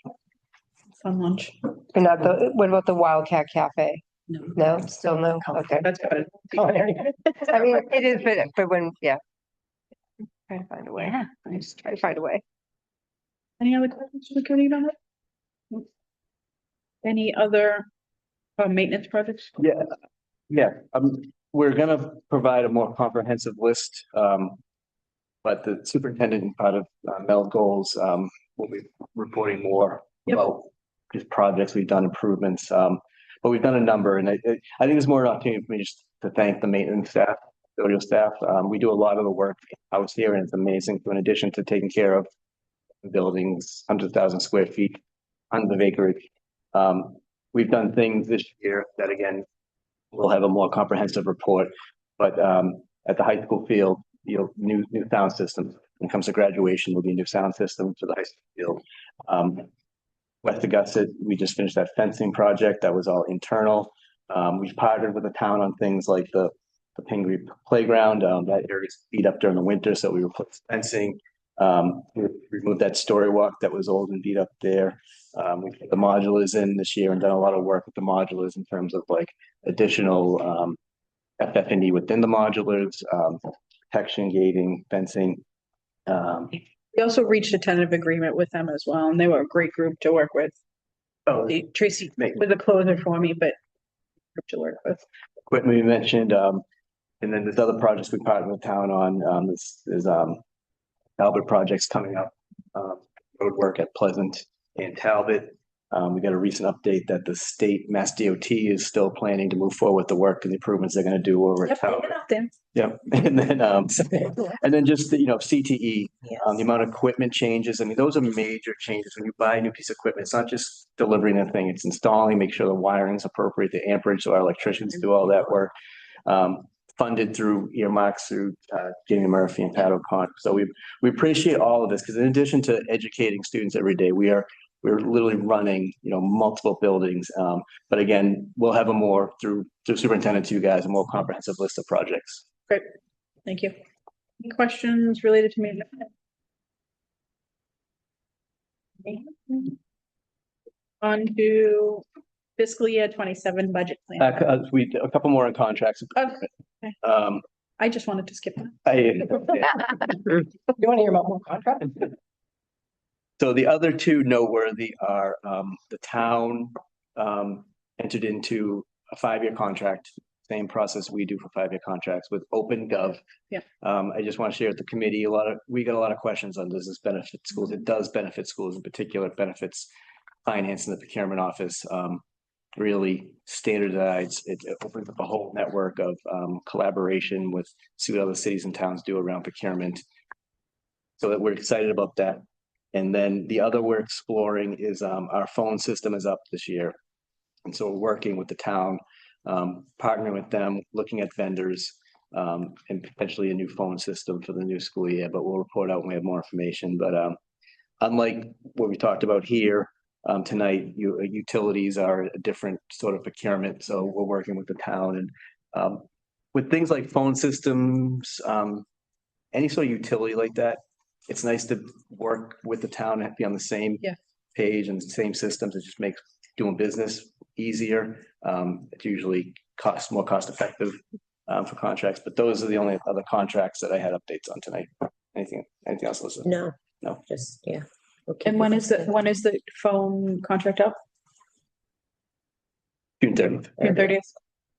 Fun lunch. and not what about the Wildcat Cafe? No. No, still no, okay. That's good. I mean, it is, but when, try to find a way, I just try to find a way. Any other questions for the committee about it? Any other maintenance projects? Yeah. We're gonna provide a more comprehensive list. But the superintendent and part of Mel goals will be reporting more about just projects we've done, improvements. but we've done a number, and I think there's more opportunity for me just to thank the maintenance staff, custodial staff. We do a lot of the work out here, and it's amazing. So in addition to taking care of the buildings, 100,000 square feet, under the acreage, we've done things this year that, again, we'll have a more comprehensive report. But at the high school field, new sound systems. When it comes to graduation, there'll be a new sound system for the high school field. West Augusta, we just finished that fencing project. That was all internal. We've partnered with the town on things like the Pingree Playground. That area's beat up during the winter, so we replaced fencing. We removed that story walk that was old and beat up there. We put the modulars in this year and done a lot of work with the modulars in terms of like additional FF&E within the modulars, protection, gating, fencing. We also reached a tentative agreement with them as well, and they were a great group to work with. Tracy was a closer for me, but group to work with. Equipment we mentioned, and then there's other projects we partnered with town on. There's Albert projects coming up, road work at Pleasant and Talbot. We got a recent update that the state Mass DOT is still planning to move forward with the work and the improvements they're going to do over at Talbot. Yep. And then just CTE, the amount of equipment changes. I mean, those are major changes. When you buy a new piece of equipment, it's not just delivering a thing, it's installing, make sure the wiring is appropriate, the amperage, so our electricians do all that work. Funded through earmarks through Jamie Murphy and Pat O'Connor. So we appreciate all of this, because in addition to educating students every day, we're literally running, multiple buildings. But again, we'll have through superintendent to you guys, a more comprehensive list of projects. Great, thank you. Any questions related to me? On to fiscal year 27 budget plan. A couple more on contracts. Okay. I just wanted to skip that. You want to hear about more contracts? So the other two noteworthy are the town entered into a 5-year contract, same process we do for 5-year contracts with OpenGov. Yeah. I just want to share with the committee, we got a lot of questions on, does this benefit schools? It does benefit schools, in particular. It benefits finance in the procurement office. Really standardized. It opens up a whole network of collaboration with, see what other cities and towns do around procurement. So that we're excited about that. And then the other we're exploring is our phone system is up this year. And so we're working with the town, partnering with them, looking at vendors, and potentially a new phone system for the new school year, but we'll report out when we have more information. But unlike what we talked about here tonight, utilities are a different sort of procurement. So we're working with the town, and with things like phone systems, any sort of utility like that, it's nice to work with the town and be on the same page and the same systems. It just makes doing business easier. It's usually more cost effective for contracts, but those are the only other contracts that I had updates on tonight. Anything else, Alyssa? No. No. Just, yeah. And when is the phone contract up? June 30th. June 30th?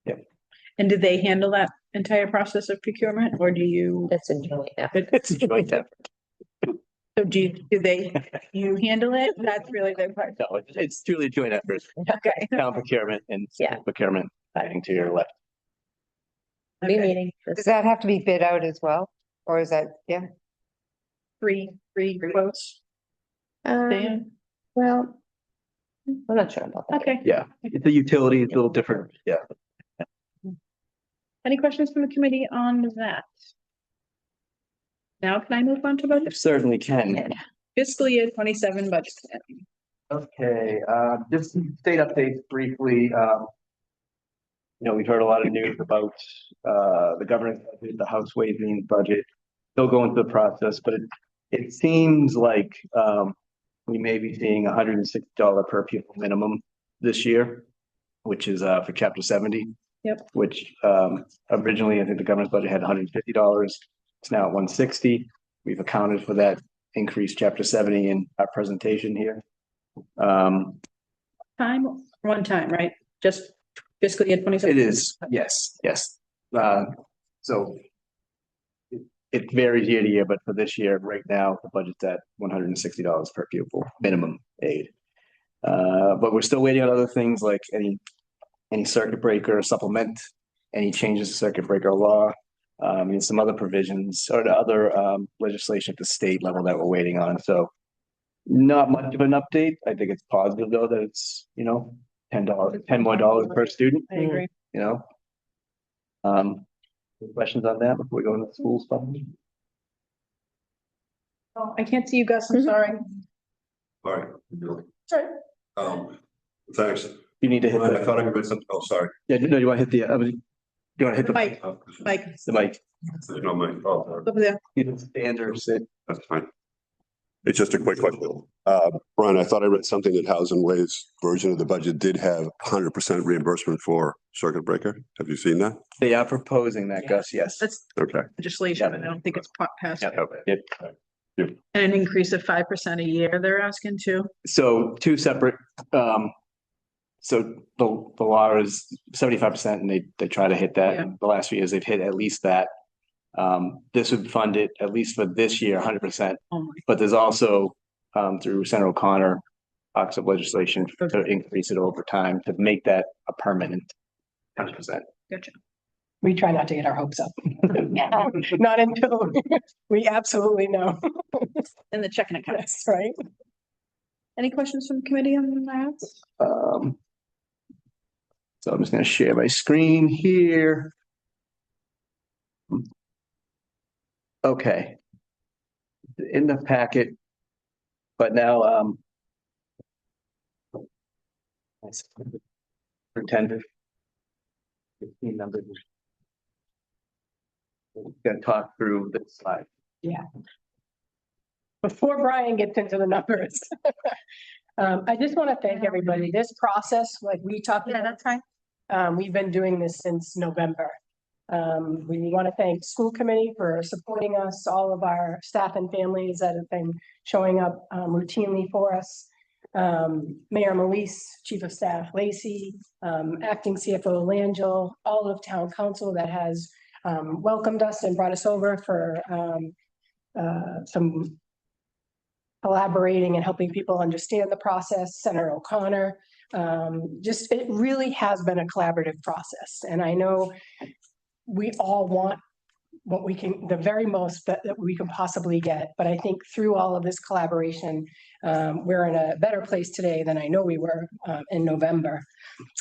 Yep. And do they handle that entire process of procurement, or do you? That's a joint effort. It's a joint effort. So do you handle it? That's really the part. No, it's truly a joint effort. Okay. Town procurement and Yeah. procurement, adding to your left. Meeting. Does that have to be bid out as well? Or is that, yeah? Three quotes. Dan? Well, I'm not sure about that. Okay. Yeah, it's a utility, it's a little different. Yeah. Any questions from the committee on that? Now can I move on to budget? Certainly can. Fiscal year 27 budget planning. Okay, just some state updates briefly. We've heard a lot of news about the governor's budget, the House Ways and Means budget, still going through the process, but it seems like we may be seeing $160 per pupil minimum this year, which is for Chapter 70. Yep. Which originally I think the governor's budget had $150. It's now at $160. We've accounted for that increased Chapter 70 in our presentation here. One time, right? Just fiscal year 27? It is, yes. So it varies year to year, but for this year, right now, the budget's at $160 per pupil minimum aid. But we're still waiting on other things like any any circuit breaker, supplement any changes to circuit breaker law, and some other provisions or the other legislation at the state level that we're waiting on. So not much of an update. I think it's positive though that it's, $10 more per student, I agree. Any questions on that before we go into the school stuff? Oh, I can't see you, Gus. I'm sorry. All right. Sorry. Thanks. You need to hit I the, thought I read something. Oh, sorry. yeah, no, you want to hit the, you want to hit the Mike, Oh, Mike, the mic. No, my, oh, over there. You can stand or sit. that's fine. It's just a quick question. Brian, I thought I read something that Housing and Ways version of the budget did have 100% reimbursement for circuit breaker. Have you seen that? They are proposing that, Gus, yes. That's Okay. legislation, and I don't think it's passed. Yeah, Okay. yep. And an increase of 5% a year they're asking too. So two separate, so the law is 75% and they try to hit that. Yeah. The last few years, they've hit at least that. This would fund it at least for this year, 100%. Oh my. But there's also, through Senator O'Connor, talks of legislation to increase it over time to make that a permanent 100%. Gotcha. We try not to get our hopes up. Not until we absolutely know. And the checking account. That's right. Any questions from the committee on that? So I'm just going to share my screen here. Okay. In the packet, but now, pretend 15 numbers. We're going to talk through this slide. Yeah. Before Brian gets into the numbers, I just want to thank everybody. This process, like we talked about. That's fine. We've been doing this since November. We want to thank school committee for supporting us, all of our staff and families that have been showing up routinely for us. Mayor Melise, Chief of Staff Lacey, Acting CFO Langell, all of Town Council that has welcomed us and brought us over for some collaborating and helping people understand the process. Senator O'Connor, it really has been a collaborative process. And I know we all want what we can, the very most that we can possibly get. But I think through all of this collaboration, we're in a better place today than I know we were in November.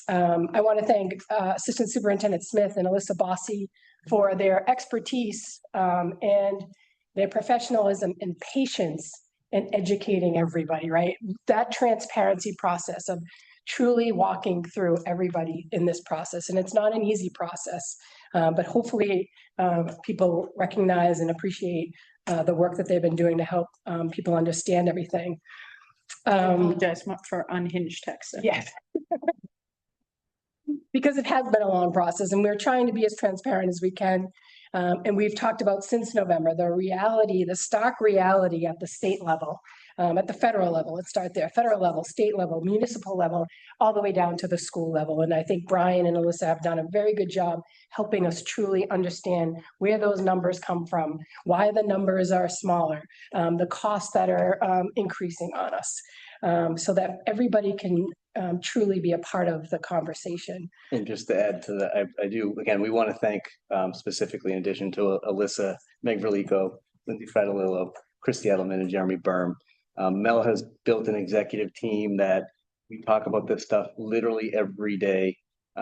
I want to thank Assistant Superintendent Smith and Alyssa Bossi for their expertise and their professionalism and patience in educating everybody, right? That transparency process of truly walking through everybody in this process. And it's not an easy process, but hopefully people recognize and appreciate the work that they've been doing to help people understand everything. I apologize for unhinged text. Yes. Because it has been a long process and we're trying to be as transparent as we can. And we've talked about since November, the reality, the stark reality at the state level, at the federal level, let's start there, federal level, state level, municipal level, all the way down to the school level. And I think Brian and Alyssa have done a very good job helping us truly understand where those numbers come from, why the numbers are smaller, the costs that are increasing on us, so that everybody can truly be a part of the conversation. And just to add to that, I do, again, we want to thank specifically in addition to Alyssa, Meg Verlico, Lindsay Fredolillo, Christy Edelman, and Jeremy Berm. Mel has built an executive team that we talk about this stuff literally every day.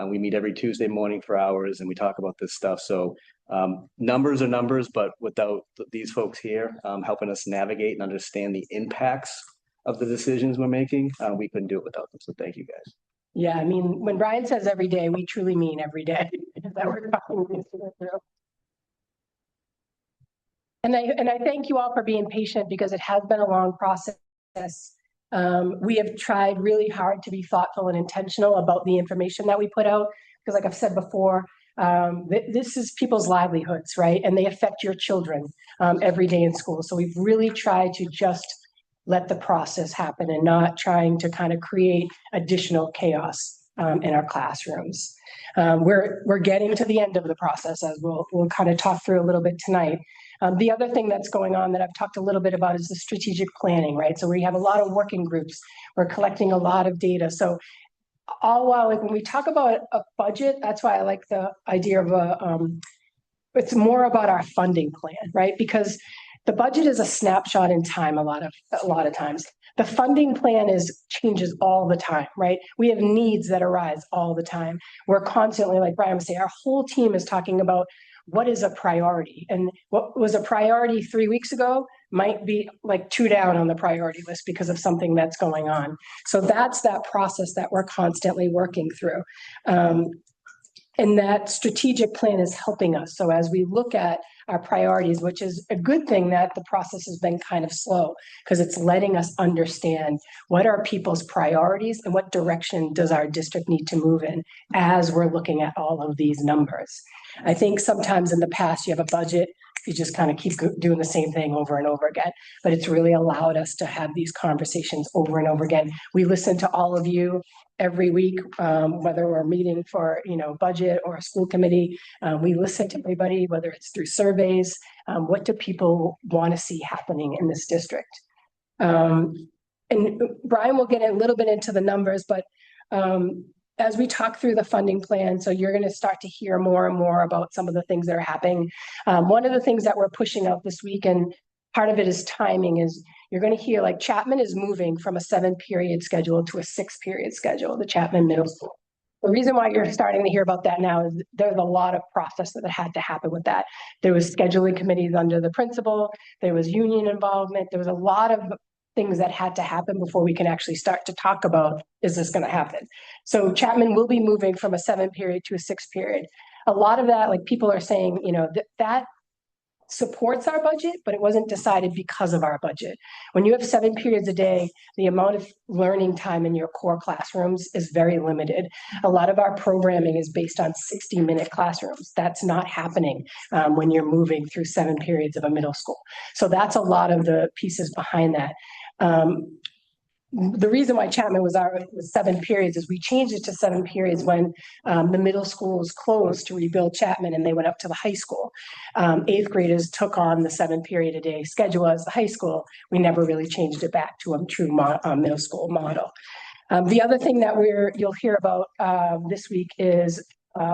We meet every Tuesday morning for hours and we talk about this stuff. So numbers are numbers, but without these folks here helping us navigate and understand the impacts of the decisions we're making, we couldn't do it without them. So thank you guys. Yeah, I mean, when Brian says every day, we truly mean every day. That we're talking through. And I thank you all for being patient because it has been a long process. We have tried really hard to be thoughtful and intentional about the information that we put out. Because like I've said before, this is people's livelihoods, right? And they affect your children every day in school. So we've really tried to just let the process happen and not trying to kind of create additional chaos in our classrooms. We're getting to the end of the process, as we'll kind of talk through a little bit tonight. The other thing that's going on that I've talked a little bit about is the strategic planning, right? So we have a lot of working groups. We're collecting a lot of data. So all while, like, when we talk about a budget, that's why I like the idea of it's more about our funding plan, right? Because the budget is a snapshot in time a lot of times. The funding plan changes all the time, right? We have needs that arise all the time. We're constantly, like Brian was saying, our whole team is talking about what is a priority, and what was a priority 3 weeks ago might be like 2 down on the priority list because of something that's going on. So that's that process that we're constantly working through. And that strategic plan is helping us. So as we look at our priorities, which is a good thing that the process has been kind of slow, because it's letting us understand what are people's priorities and what direction does our district need to move in as we're looking at all of these numbers. I think sometimes in the past you have a budget, you just kind of keep doing the same thing over and over again, but it's really allowed us to have these conversations over and over again. We listen to all of you every week, whether we're meeting for, budget or a school committee. We listen to everybody, whether it's through surveys. What do people want to see happening in this district? And Brian will get a little bit into the numbers, but as we talk through the funding plan, so you're going to start to hear more and more about some of the things that are happening. One of the things that we're pushing out this week, and part of it is timing, is you're going to hear like Chapman is moving from a 7-period schedule to a 6-period schedule, the Chapman Middle School. The reason why you're starting to hear about that now is there's a lot of process that had to happen with that. There was scheduling committees under the principal, there was union involvement, there was a lot of things that had to happen before we can actually start to talk about, is this going to happen? So Chapman will be moving from a 7-period to a 6-period. A lot of that, like people are saying, that supports our budget, but it wasn't decided because of our budget. When you have 7 periods a day, the amount of learning time in your core classrooms is very limited. A lot of our programming is based on 60-minute classrooms. That's not happening when you're moving through 7 periods of a middle school. So that's a lot of the pieces behind that. The reason why Chapman was 7 periods is we changed it to 7 periods when the middle school was closed to rebuild Chapman and they went up to the high school. 8th graders took on the 7-period-a-day schedule as the high school. We never really changed it back to a true middle school model. The other thing that you'll hear about this week is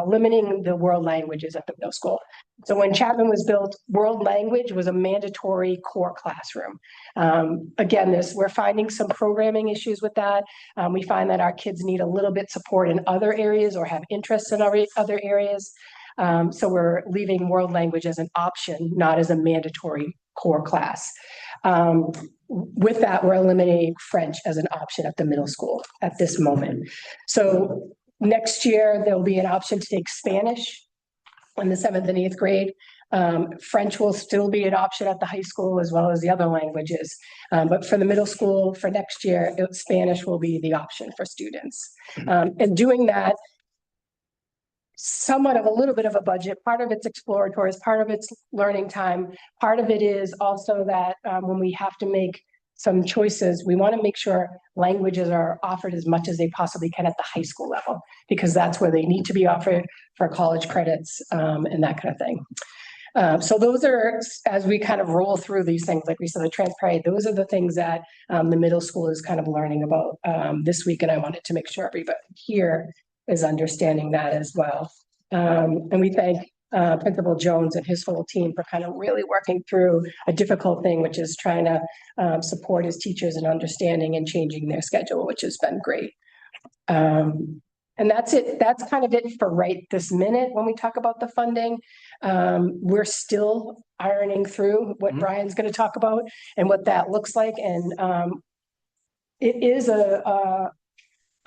limiting the world languages at the middle school. So when Chapman was built, world language was a mandatory core classroom. Again, we're finding some programming issues with that. We find that our kids need a little bit support in other areas or have interests in other areas. So we're leaving world language as an option, not as a mandatory core class. With that, we're eliminating French as an option at the middle school at this moment. So next year, there'll be an option to take Spanish in the 7th and 8th grade. French will still be an option at the high school as well as the other languages. But for the middle school for next year, Spanish will be the option for students. And doing that, somewhat of a little bit of a budget. Part of it's exploratory, part of it's learning time. Part of it is also that when we have to make some choices, we want to make sure languages are offered as much as they possibly can at the high school level, because that's where they need to be offered for college credits and that kind of thing. So those are, as we kind of roll through these things, like we said, the transparent, those are the things that the middle school is kind of learning about this week. And I wanted to make sure everybody here is understanding that as well. And we thank Principal Jones and his whole team for kind of really working through a difficult thing, which is trying to support his teachers in understanding and changing their schedule, which has been great. And that's it. That's kind of it for right this minute. When we talk about the funding, we're still ironing through what Brian's going to talk about and what that looks like. And it is a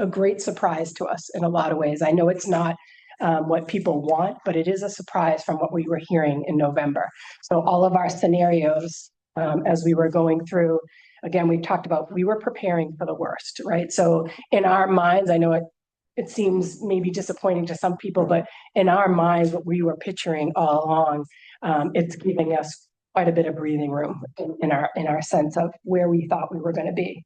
great surprise to us in a lot of ways. I know it's not what people want, but it is a surprise from what we were hearing in November. So all of our scenarios, as we were going through, again, we talked about, we were preparing for the worst, right? So in our minds, I know it seems maybe disappointing to some people, but in our minds, what we were picturing all along, it's giving us quite a bit of breathing room in our sense of where we thought we were going to be.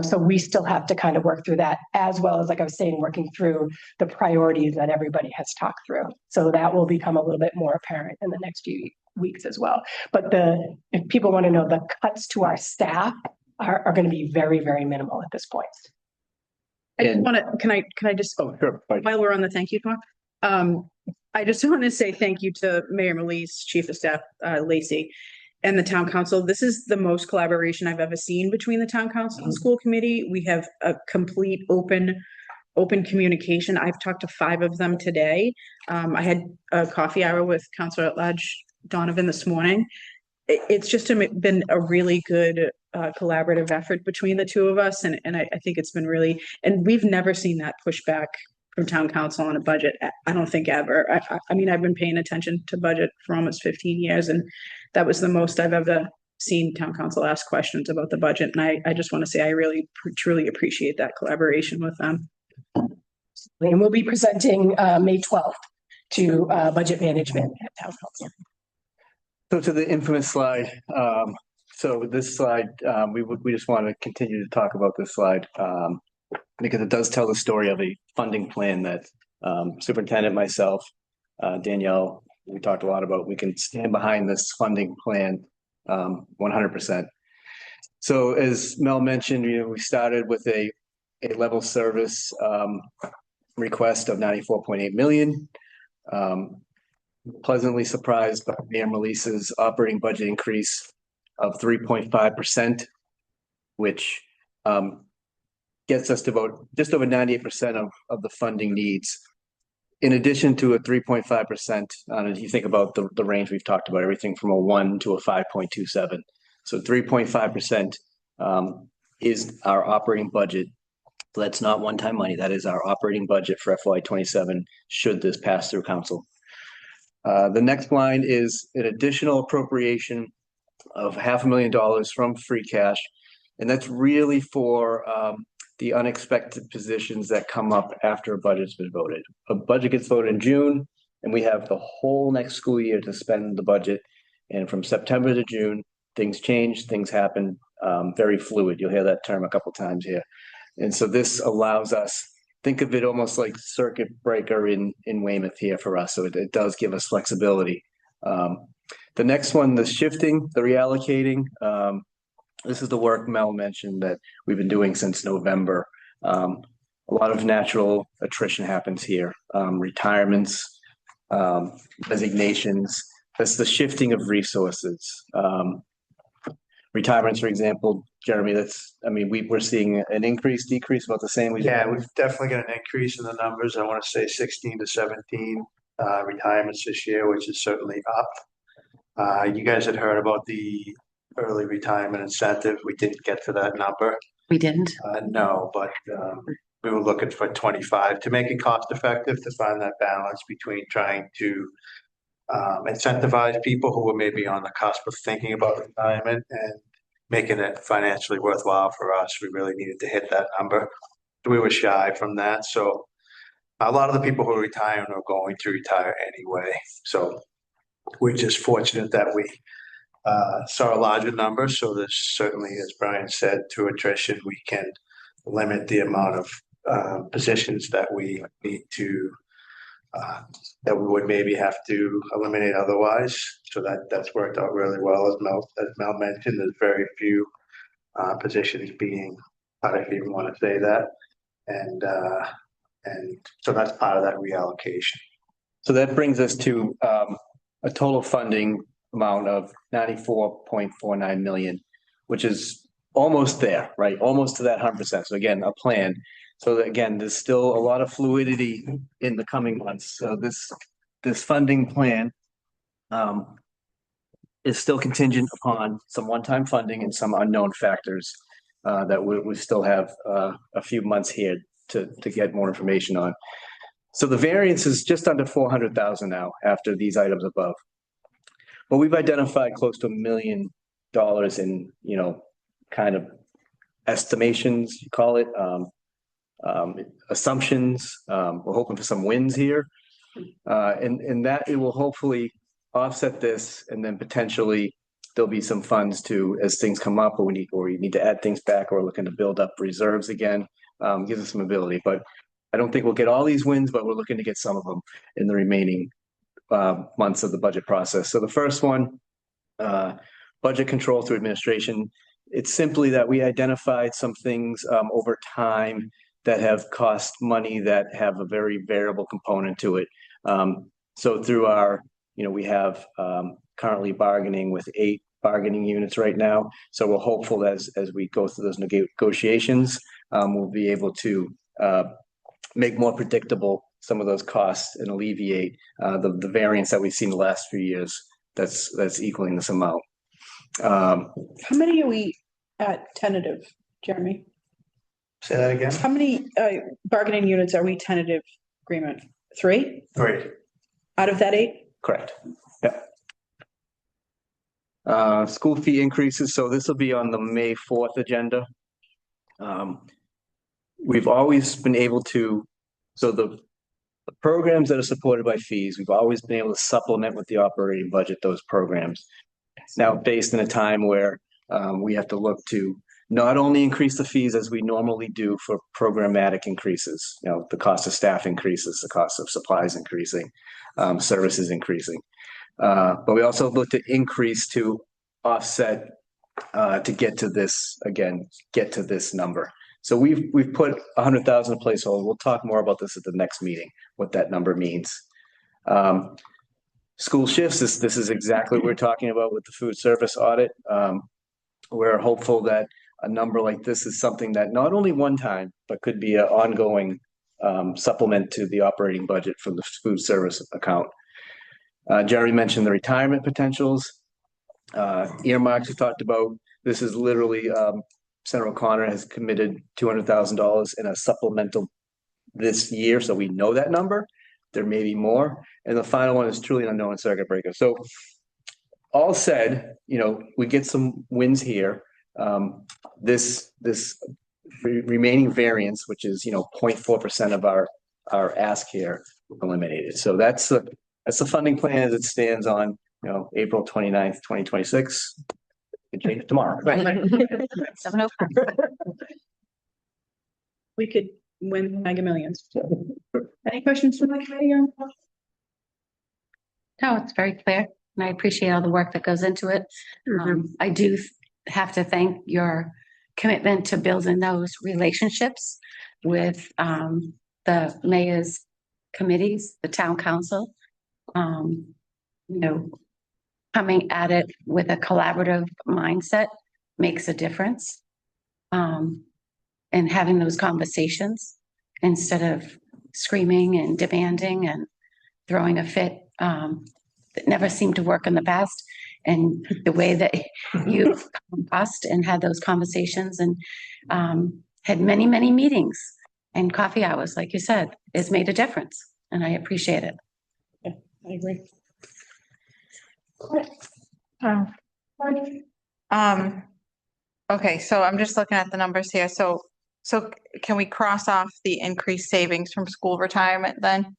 So we still have to kind of work through that, as well as, like I was saying, working through the priorities that everybody has talked through. So that will become a little bit more apparent in the next few weeks as well. But if people want to know, the cuts to our staff are going to be very, very minimal at this point. I just And- want to, can I just, Oh, sure. Right. while we're on the thank you talk, I just want to say thank you to Mayor Melise, Chief of Staff, Lacey, and the town council. This is the most collaboration I've ever seen between the town council and school committee. We have a complete open communication. I've talked to 5 of them today. I had a coffee hour with Counselor at Large Donovan this morning. It's just been a really good collaborative effort between the two of us, and I think it's been really, and we've never seen that pushback from town council on a budget. I don't think ever. I mean, I've been paying attention to budget for almost 15 years, and that was the most I've ever seen town council ask questions about the budget. And I just want to say I really truly appreciate that collaboration with them. And we'll be presenting May 12th to budget management at town council. So to the infamous slide, so this slide, we just want to continue to talk about this slide, because it does tell the story of a funding plan that superintendent, myself, Danielle, we talked a lot about. We can stand behind this funding plan 100%. So as Mel mentioned, we started with a level service request of 94.8 million. Pleasantly surprised by Mayor Melissa's operating budget increase of 3.5%, which gets us to about just over 98% of the funding needs. In addition to a 3.5%, if you think about the range we've talked about, everything from a 1 to a 5.27. So 3.5% is our operating budget. So that's not one-time money. That is our operating budget for FY27 should this pass through council. The next line is an additional appropriation of $500,000 from free cash. And that's really for the unexpected positions that come up after a budget's been voted. A budget gets voted in June, and we have the whole next school year to spend the budget. And from September to June, things change, things happen, very fluid. You'll hear that term a couple times here. And so this allows us, think of it almost like circuit breaker in Weymouth here for us. So it does give us flexibility. The next one, the shifting, the reallocating, this is the work Mel mentioned that we've been doing since November. A lot of natural attrition happens here, retirements, resignations. That's the shifting of resources. Retirements, for example, Jeremy, we're seeing an increase, decrease, about the same. Yeah, we've definitely got an increase in the numbers. I want to say 16 to 17 retirements this year, which is certainly up. You guys had heard about the early retirement incentive. We didn't get to that number. We didn't. No, but we were looking for 25 to make it cost effective, to find that balance between trying to incentivize people who were maybe on the cusp of thinking about retirement and making it financially worthwhile for us. We really needed to hit that number. We were shy from that. So a lot of the people who are retiring are going to retire anyway. So we're just fortunate that we saw a larger number. So there's certainly, as Brian said, through attrition, we can limit the amount of positions that we need to that we would maybe have to eliminate otherwise. So that's worked out really well. As Mel mentioned, there's very few positions being cut, if you even want to say that. And so that's part of that reallocation. So that brings us to a total funding amount of 94.49 million, which is almost there, right? Almost to that 100%. So again, a plan. So again, there's still a lot of fluidity in the coming months. So this funding plan is still contingent upon some one-time funding and some unknown factors that we still have a few months here to get more information on. So the variance is just under 400,000 now after these items above. But we've identified close to $1 million in, kind of estimations, you call it, assumptions. We're hoping for some wins here. And that it will hopefully offset this, and then potentially there'll be some funds to, as things come up, or we need to add things back, or looking to build up reserves again, gives us some ability. But I don't think we'll get all these wins, but we're looking to get some of them in the remaining months of the budget process. So the first one, budget control through administration. It's simply that we identified some things over time that have cost money that have a very variable component to it. So through our, we have currently bargaining with 8 bargaining units right now. So we're hopeful that as we go through those negotiations, we'll be able to make more predictable some of those costs and alleviate the variance that we've seen the last few years that's equaling this amount. How many are we at tentative, Jeremy? Say that again? How many bargaining units are we tentative agreement? 3 Great. out of that 8? Correct. Yep. School fee increases. So this will be on the May 4th agenda. We've always been able to, so the programs that are supported by fees, we've always been able to supplement with the operating budget, those programs. Now, based in a time where we have to look to not only increase the fees as we normally do for programmatic increases, the cost of staff increases, the cost of supplies increasing, services increasing. But we also look to increase to offset to get to this, again, get to this number. So we've put 100,000 placeholder. We'll talk more about this at the next meeting, what that number means. School shifts, this is exactly what we're talking about with the food service audit. We're hopeful that a number like this is something that not only one time, but could be an ongoing supplement to the operating budget from the food service account. Jerry mentioned the retirement potentials. Earmarks we talked about. This is literally, Senator O'Connor has committed $200,000 in a supplemental this year, so we know that number. There may be more. And the final one is truly an unknown circuit breaker. So all said, we get some wins here. This remaining variance, which is 0.4% of our ask here, eliminated. So that's the funding plan as it stands on April 29th, 2026. It can change tomorrow. Right. We could win Mega Millions. Any questions from the committee? No, it's very clear, and I appreciate all the work that goes into it. I do have to thank your commitment to building those relationships with the mayor's committees, the town council. Coming at it with a collaborative mindset makes a difference. And having those conversations instead of screaming and demanding and throwing a fit that never seemed to work in the past. And the way that you discussed and had those conversations and had many, many meetings and coffee hours, like you said, has made a difference. And I appreciate it. Yeah, I agree. Okay, so I'm just looking at the numbers here. So can we cross off the increased savings from school retirement then,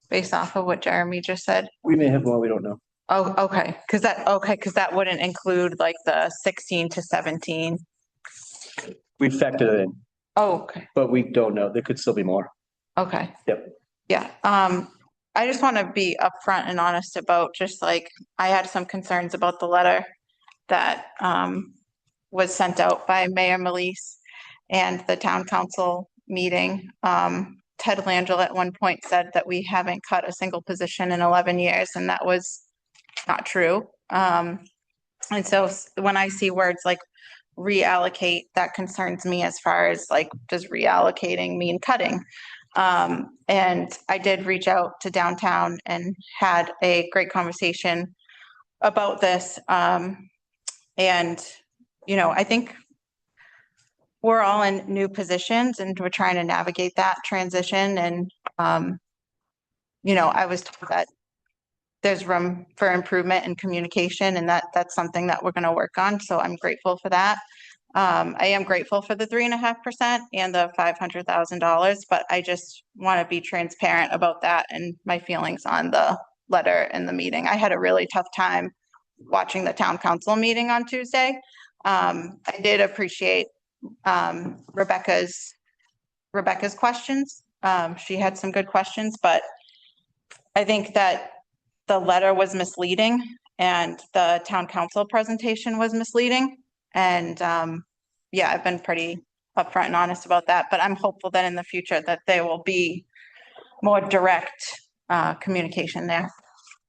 based off of what Jeremy just said? We may have more, we don't know. Oh, okay, because that wouldn't include like the 16 to 17. We factored it in. Oh, okay. But we don't know. There could still be more. Okay. Yep. Yeah. I just want to be upfront and honest about just like, I had some concerns about the letter that was sent out by Mayor Melise and the town council meeting. Ted Langell at one point said that we haven't cut a single position in 11 years, and that was not true. And so when I see words like reallocate, that concerns me as far as like, does reallocating mean cutting? And I did reach out to downtown and had a great conversation about this. And, I think we're all in new positions and we're trying to navigate that transition. And, I was told that there's room for improvement in communication, and that's something that we're going to work on. So I'm grateful for that. I am grateful for the 3.5% and the $500,000, but I just want to be transparent about that and my feelings on the letter and the meeting. I had a really tough time watching the town council meeting on Tuesday. I did appreciate Rebecca's questions. She had some good questions, but I think that the letter was misleading and the town council presentation was misleading. And yeah, I've been pretty upfront and honest about that, but I'm hopeful that in the future that there will be more direct communication there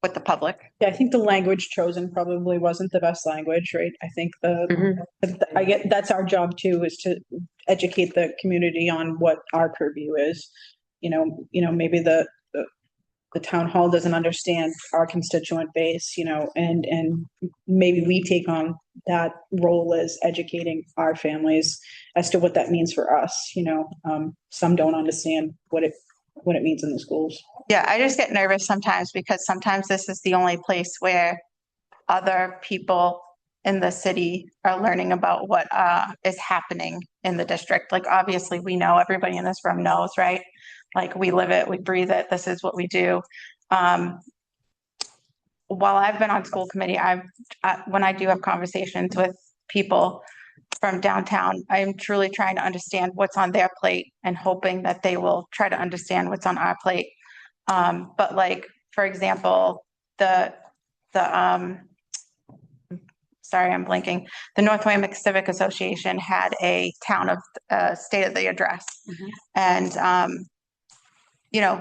with the public. Yeah, I think the language chosen probably wasn't the best language, right? I think that's our job too, is to educate the community on what our purview is. Maybe the town hall doesn't understand our constituent base, and maybe we take on that role as educating our families as to what that means for us. Some don't understand what it means in the schools. Yeah, I just get nervous sometimes because sometimes this is the only place where other people in the city are learning about what is happening in the district. Like, obviously, we know, everybody in this room knows, right? Like, we live it, we breathe it, this is what we do. While I've been on school committee, when I do have conversations with people from downtown, I'm truly trying to understand what's on their plate and hoping that they will try to understand what's on our plate. But like, for example, sorry, I'm blanking. The North Weymouth Civic Association had a town of state of the address. And,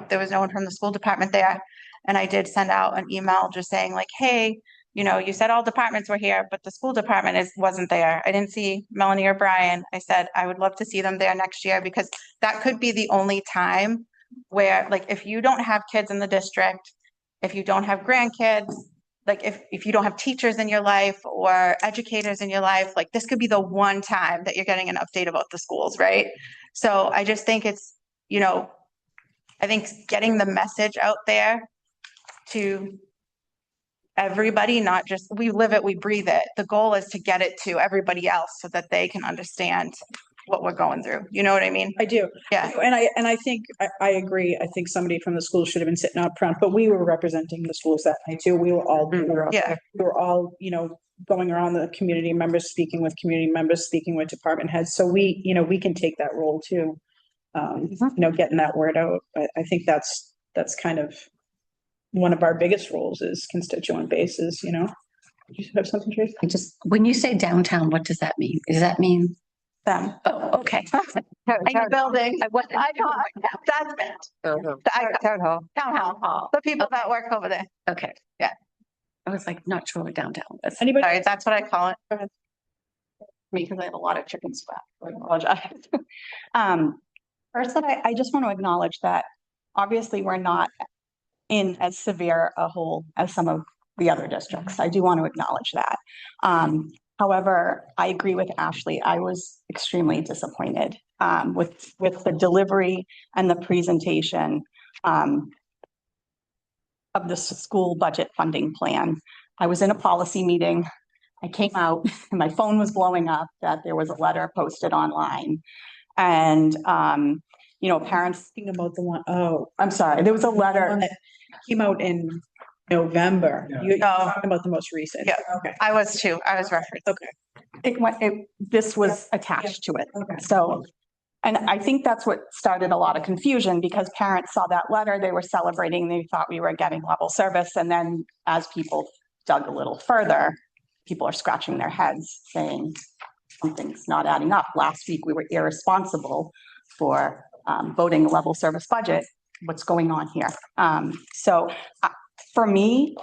there was no one from the school department there. And I did send out an email just saying like, hey, you said all departments were here, but the school department wasn't there. I didn't see Melanie or Brian. I said, I would love to see them there next year, because that could be the only time where, like, if you don't have kids in the district, if you don't have grandkids, like if you don't have teachers in your life or educators in your life, like this could be the one time that you're getting an update about the schools, right? So I just think it's, I think getting the message out there to everybody, not just, we live it, we breathe it. The goal is to get it to everybody else so that they can understand what we're going through. You know what I mean? I do. Yeah. And I think, I agree. I think somebody from the school should have been sitting up front, but we were representing the schools that night too. We were all, Yeah. we were all, going around the community members, speaking with community members, speaking with department heads. So we, we can take that role too. Getting that word out. I think that's kind of one of our biggest roles is constituent bases, Did you have something, Tracy? When you say downtown, what does that mean? Does that mean them? Oh, okay. Building. I know, that's it. Town hall. Town hall. The people that work over there. Okay. Yeah. I was like, not sure what downtown was. Anybody? Sorry, that's what I call it. Go ahead. Me, because I have a lot of chicken scratch. I apologize. First, I just want to acknowledge that obviously we're not in as severe a hole as some of the other districts. I do want to acknowledge that. However, I agree with Ashley. I was extremely disappointed with the delivery and the presentation of the school budget funding plan. I was in a policy meeting. I came out and my phone was blowing up that there was a letter posted online. And, parents Thinking about the one, oh, I'm sorry, there was a letter that came out in November. You're talking about the most recent. Yeah. Okay. I was too. I was referenced. Okay. this was attached to it. Okay. So, and I think that's what started a lot of confusion because parents saw that letter, they were celebrating, they thought we were getting level service. And then as people dug a little further, people are scratching their heads saying something's not adding up. Last week, we were irresponsible for voting a level service budget. What's going on here? For me,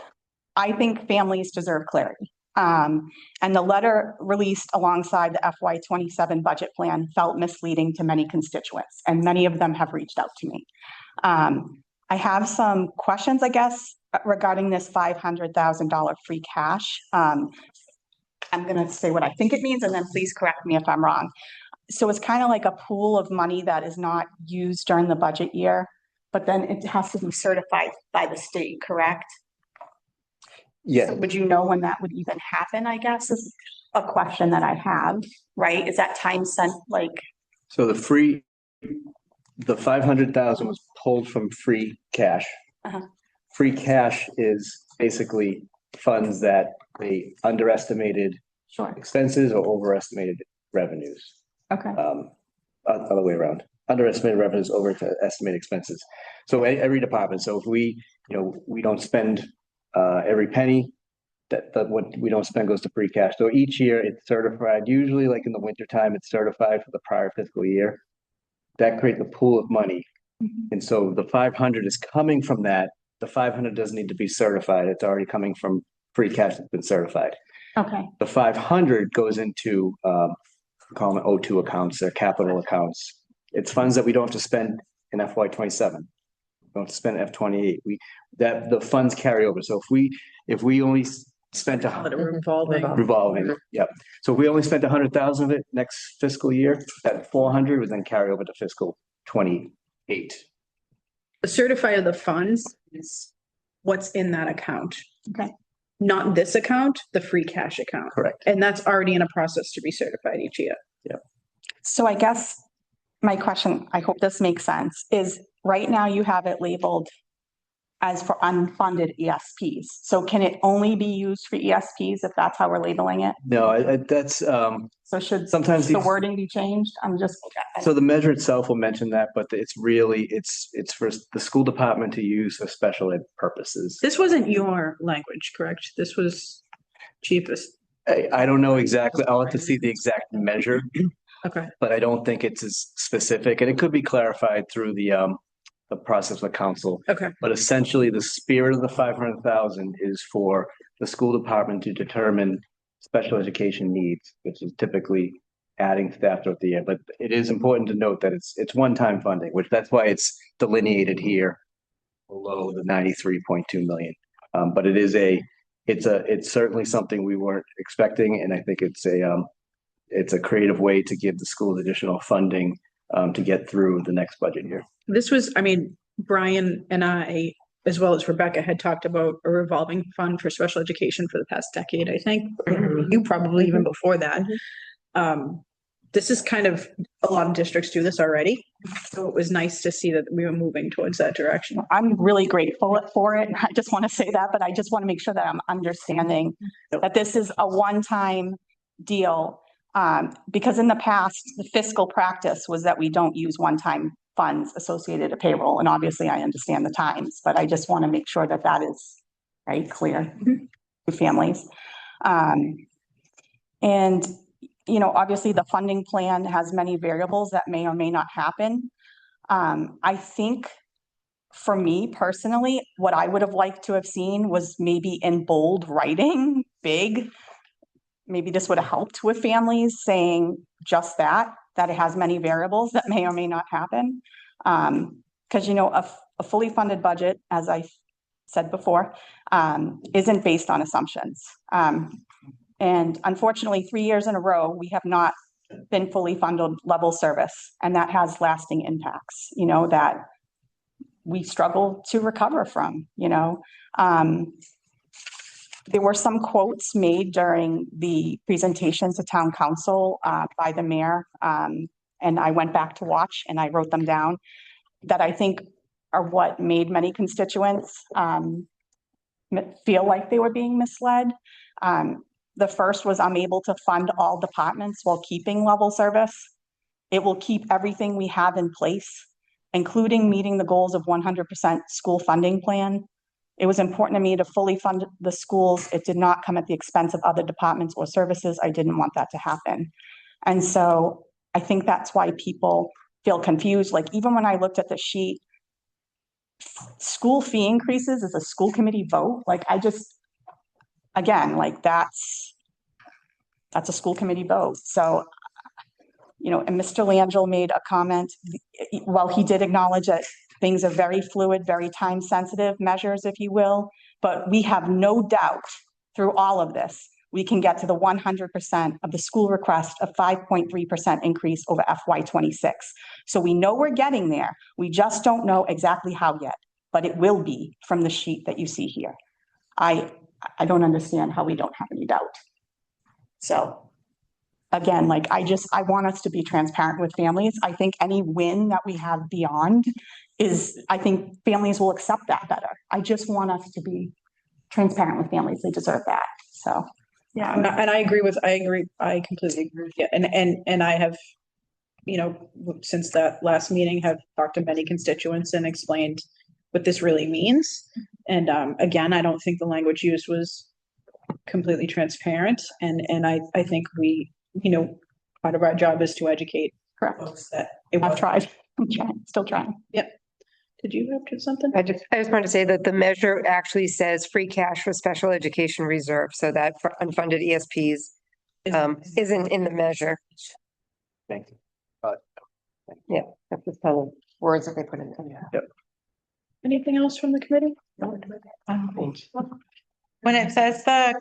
I think families deserve clarity. And the letter released alongside the FY27 budget plan felt misleading to many constituents, and many of them have reached out to me. I have some questions, I guess, regarding this $500,000 free cash. I'm going to say what I think it means, and then please correct me if I'm wrong. So it's kind of like a pool of money that is not used during the budget year, but then it has to be certified by the state, correct? Yeah. So would you know when that would even happen, I guess, is a question that I have, right? Is that time sent like? So the 500,000 was pulled from free cash. Free cash is basically funds that they underestimated expenses or overestimated revenues. Okay. Other way around. Underestimated revenues over to estimated expenses. So every department. So if we don't spend every penny that what we don't spend goes to free cash. So each year it's certified, usually like in the winter time, it's certified for the prior fiscal year. That creates a pool of money. And so the 500 is coming from that. The 500 doesn't need to be certified. It's already coming from free cash that's been certified. Okay. The 500 goes into, call them O2 accounts, they're capital accounts. It's funds that we don't have to spend in FY 27. We don't have to spend F 28. The funds carry over. So if we only spent revolving, yep. So if we only spent 100,000 of it next fiscal year, that 400 would then carry over to fiscal 28. The certified of the funds is what's in that account. Okay. Not this account, the free cash account. Correct. And that's already in a process to be certified each year. Yeah. So I guess my question, I hope this makes sense, is right now you have it labeled as for unfunded ESPs. So can it only be used for ESPs if that's how we're labeling it? No, that's, So should sometimes the wording be changed? I'm just. so the measure itself will mention that, but it's really, it's for the school department to use for special ed purposes. This wasn't your language, correct? This was Chief's. I don't know exactly. I'll have to see the exact measure, Okay. but I don't think it's as specific, and it could be clarified through the process with council. Okay. But essentially, the spirit of the 500,000 is for the school department to determine special education needs, which is typically adding staff throughout the year. But it is important to note that it's one-time funding, which that's why it's delineated here below the 93.2 million. But it is it's certainly something we weren't expecting, and I think it's a creative way to give the schools additional funding to get through the next budget year. This was, I mean, Brian and I, as well as Rebecca, had talked about a revolving fund for special education for the past decade, I think. You probably even before that. This is kind of, a lot of districts do this already. So it was nice to see that we were moving towards that direction. I'm really grateful for it. I just want to say that, but I just want to make sure that I'm understanding that this is a one-time deal. Because in the past, the fiscal practice was that we don't use one-time funds associated to payroll. And obviously I understand the times, but I just want to make sure that that is right clear to families. And, you know, obviously the funding plan has many variables that may or may not happen. I think for me personally, what I would have liked to have seen was maybe in bold writing, big. Maybe this would have helped with families saying just that it has many variables that may or may not happen. Because, you know, a fully funded budget, as I said before, isn't based on assumptions. And unfortunately, 3 years in a row, we have not been fully funded level service, and that has lasting impacts, you know, that we struggle to recover from, you know. There were some quotes made during the presentations to town council by the mayor, and I went back to watch and I wrote them down, that I think are what made many constituents feel like they were being misled. The first was, I'm able to fund all departments while keeping level service. It will keep everything we have in place, including meeting the goals of 100% school funding plan. It was important to me to fully fund the schools. It did not come at the expense of other departments or services. I didn't want that to happen. And so I think that's why people feel confused. Like, even when I looked at the sheet, school fee increases is a school committee vote. Like, I just, again, like that's a school committee vote. So, you know, and Mr. Langell made a comment, while he did acknowledge that things are very fluid, very time sensitive measures, if you will, but we have no doubt through all of this, we can get to the 100% of the school request of 5.3% increase over FY 26. So we know we're getting there. We just don't know exactly how yet, but it will be from the sheet that you see here. I don't understand how we don't have any doubt. So again, like, I want us to be transparent with families. I think any win that we have beyond I think families will accept that better. I just want us to be transparent with families. They deserve that. So. Yeah, and I completely agree with you. And I have, you know, since that last meeting, have talked to many constituents and explained what this really means. And again, I don't think the language used was completely transparent. And I think we, part of our job is to educate Correct. folks that it I've was. tried. I'm trying, still trying. Yep. Did you have something? I just want to say that the measure actually says free cash for special education reserve, so that for unfunded ESPs isn't in the measure. Thank you. Yeah, that's the kind of words that they put in there. Yep. Anything else from the committee? When it says the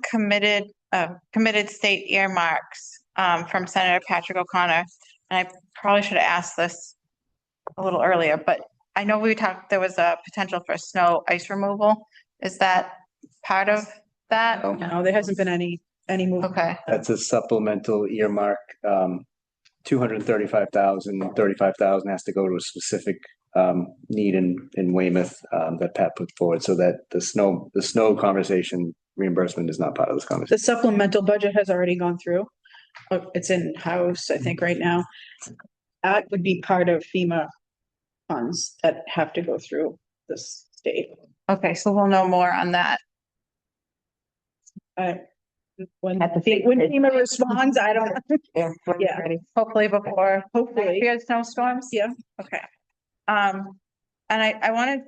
committed state earmarks, from Senator Patrick O'Connor, and I probably should have asked this a little earlier, but I know there was a potential for snow ice removal. Is that part of that? No, there hasn't been any move. Okay, That's a supplemental earmark, 235,000, 35,000 has to go to a specific need in Weymouth that Pat put forward, so that the snow conversation reimbursement is not part of this conversation. The supplemental budget has already gone through. It's in house, I think, right now. That would be part of FEMA funds that have to go through the state. okay, so we'll know more on that. When FEMA responds, I don't. Yeah. Yeah. Hopefully before Hopefully. we have snowstorms. Yeah. Okay. And I want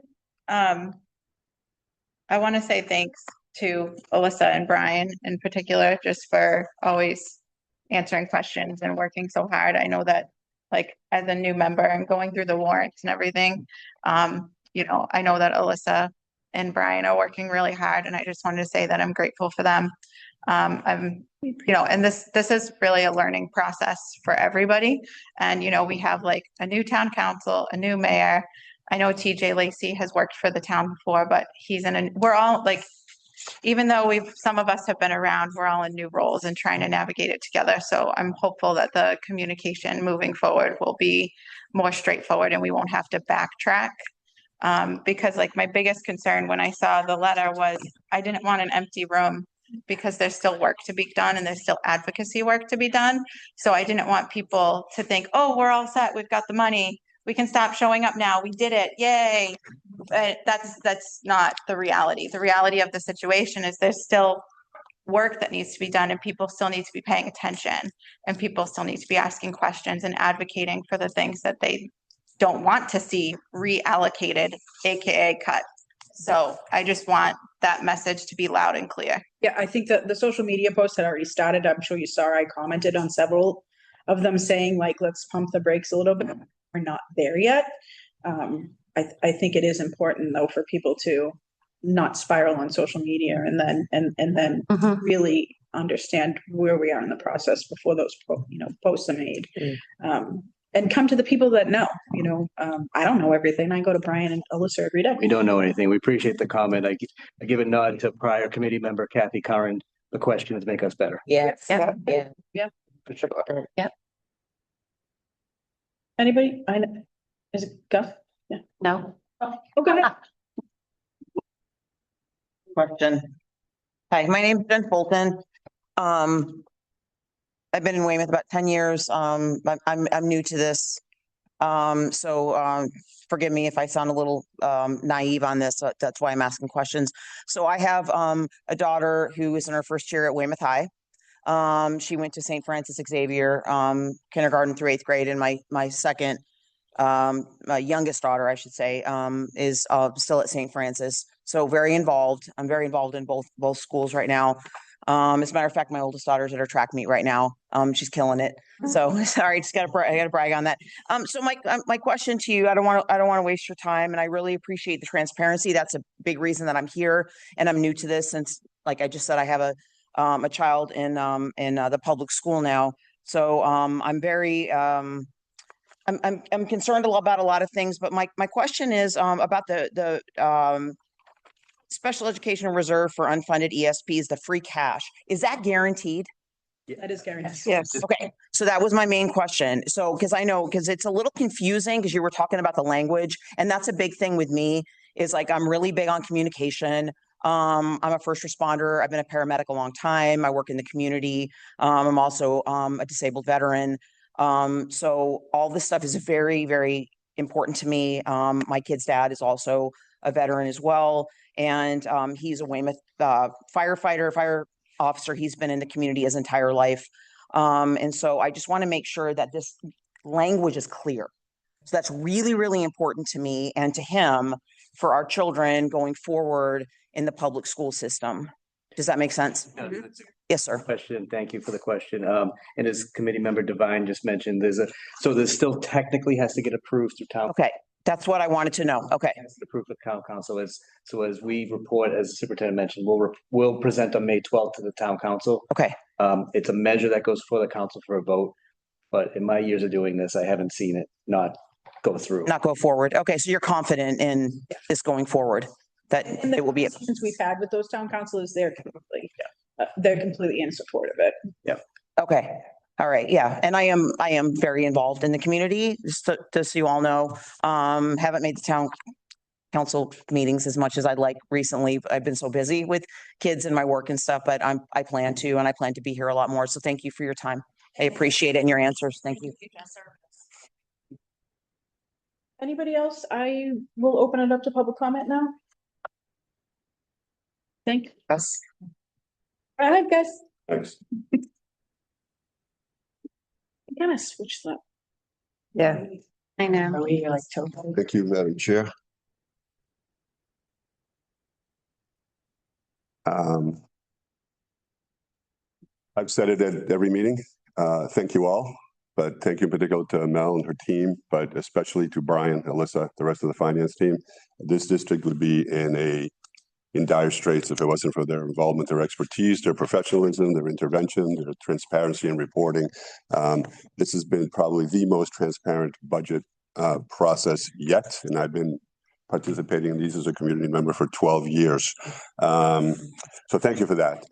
to say thanks to Alyssa and Brian in particular, just for always answering questions and working so hard. I know that, like, as a new member and going through the warrants and everything, I know that Alyssa and Brian are working really hard, and I just wanted to say that I'm grateful for them. And this is really a learning process for everybody. And, we have like a new town council, a new mayor. I know TJ Lacey has worked for the town before, but we're all like, even though some of us have been around, we're all in new roles and trying to navigate it together. So I'm hopeful that the communication moving forward will be more straightforward and we won't have to backtrack. Because like my biggest concern when I saw the letter was I didn't want an empty room, because there's still work to be done and there's still advocacy work to be done. So I didn't want people to think, oh, we're all set, we've got the money, we can stop showing up now, we did it, yay. But that's not the reality. The reality of the situation is there's still work that needs to be done, and people still need to be paying attention, and people still need to be asking questions and advocating for the things that they don't want to see reallocated, AKA cut. So I just want that message to be loud and clear. Yeah, I think that the social media posts had already started. I'm sure you saw, I commented on several of them saying like, let's pump the brakes a little bit. We're not there yet. I think it is important though for people to not spiral on social media and then really understand where we are in the process before those posts are made. And come to the people that know, I don't know everything. I go to Brian and Alyssa every day. We don't know anything. We appreciate the comment. I give a nod to prior committee member Kathy Curran. The questions make us better. Yes. Yeah. For sure. Yep. Anybody? Is it Gus? Yeah. No. Oh, go ahead. Question. Hi, my name's Jen Fulton. I've been in Weymouth about 10 years. I'm new to this. So forgive me if I sound a little naive on this. That's why I'm asking questions. So I have a daughter who is in her first year at Weymouth High. She went to St. Francis Xavier kindergarten through 8th grade, and my second, my youngest daughter, I should say, is still at St. Francis. So very involved. I'm very involved in both schools right now. As a matter of fact, my oldest daughter's at her track meet right now. She's killing it. So sorry, I gotta brag on that. So my question to you, I don't want to waste your time, and I really appreciate the transparency. That's a big reason that I'm here, and I'm new to this since, like I just said, I have a child in the public school now. So I'm very I'm concerned about a lot of things, but my question is about the special education reserve for unfunded ESPs, the free cash. Is that guaranteed? That is guaranteed. Yes. Okay. So that was my main question. So, because it's a little confusing because you were talking about the language, and that's a big thing with me is like, I'm really big on communication. I'm a first responder. I've been a paramedic a long time. I work in the community. I'm also a disabled veteran. So all this stuff is very, very important to me. My kid's dad is also a veteran as well. And he's a Weymouth firefighter, officer. He's been in the community his entire life. And so I just want to make sure that this language is clear. So that's really, really important to me and to him for our children going forward in the public school system. Does that make sense? Yes, sir. Question. Thank you for the question. And as committee member Devine just mentioned, there's still technically has to get approved through town. Okay, that's what I wanted to know. Okay. Has to get approved with town council. As we report, as the superintendent mentioned, we'll present on May 12th to the town council. Okay. It's a measure that goes before the council for a vote, but in my years of doing this, I haven't seen it not go through. Not go forward. Okay, so you're confident in this going forward, that And the it will be. conversations we've had with those town councilors, they're completely in support of it. Yeah. Okay. All right. Yeah. And I am very involved in the community, just so you all know. Haven't made the town council meetings as much as I'd like recently. I've been so busy with kids and my work and stuff, but I plan to, and I plan to be here a lot more. So thank you for your time. I appreciate it and your answers. Thank you. Anybody else? I will open it up to public comment now. Thank Us. All right, guys. Thanks. Kind of switch that. Yeah. I know. Are we like Thank you, Madam Chair. I've said it at every meeting. Thank you all, but thank you in particular to Mel and her team, but especially to Brian, Alyssa, the rest of the finance team. This district would be in dire straits if it wasn't for their involvement, their expertise, their professionalism, their intervention, their transparency in reporting. This has been probably the most transparent budget process yet, and I've been participating in these as a community member for 12 years. So thank you for that.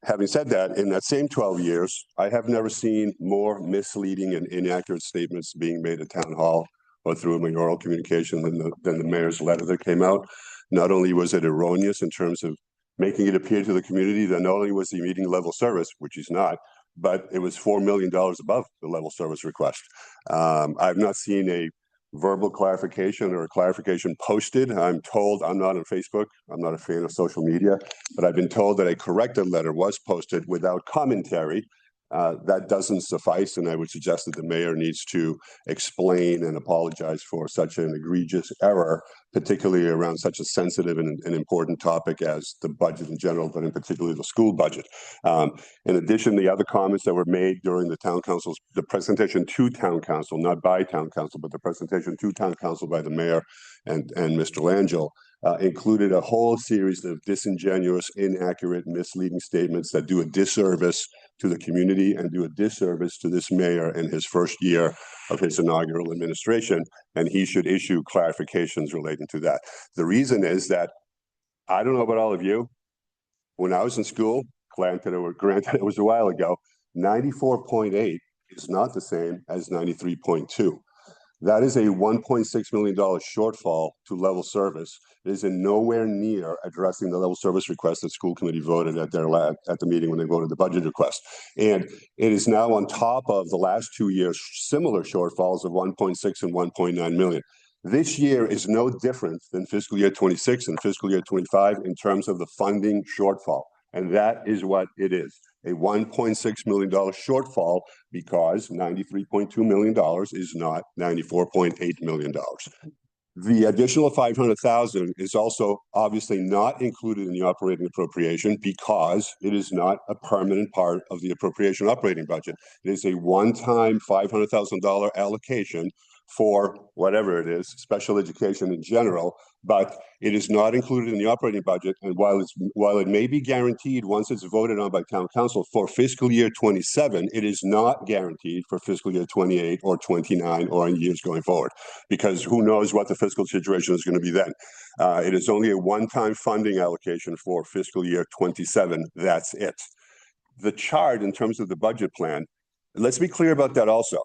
Having said that, in that same 12 years, I have never seen more misleading and inaccurate statements being made at town hall or through mayoral communication than the mayor's letter that came out. Not only was it erroneous in terms of making it appear to the community that not only was he meeting level service, which he's not, but it was $4 million above the level service request. I've not seen a verbal clarification or a clarification posted. I'm told, I'm not on Facebook, I'm not a fan of social media, but I've been told that a corrected letter was posted without commentary. That doesn't suffice, and I would suggest that the mayor needs to explain and apologize for such an egregious error, particularly around such a sensitive and important topic as the budget in general, but in particular the school budget. In addition, the other comments that were made during the presentation to town council, not by town council, but the presentation to town council by the mayor and Mr. Langell, included a whole series of disingenuous, inaccurate, misleading statements that do a disservice to the community and do a disservice to this mayor in his first year of his inaugural administration, and he should issue clarifications relating to that. The reason is that, I don't know about all of you, when I was in school, granted it was a while ago, 94.8 is not the same as 93.2. That is a $1.6 million shortfall to level service. It is in nowhere near addressing the level service request that school committee voted at the meeting when they voted the budget request. And it is now on top of the last 2 years, similar shortfalls of 1.6 and 1.9 million. This year is no different than fiscal year 26 and fiscal year 25 in terms of the funding shortfall. And that is what it is. A $1.6 million shortfall because $93.2 million is not $94.8 million. The additional $500,000 is also obviously not included in the operating appropriation because it is not a permanent part of the appropriation operating budget. It is a one-time $500,000 allocation for whatever it is, special education in general, but it is not included in the operating budget. And while it may be guaranteed once it's voted on by town council for fiscal year 27, it is not guaranteed for fiscal year 28 or 29 or in years going forward, because who knows what the fiscal situation is going to be then. It is only a one-time funding allocation for fiscal year 27. That's it. The chart in terms of the budget plan, let's be clear about that also.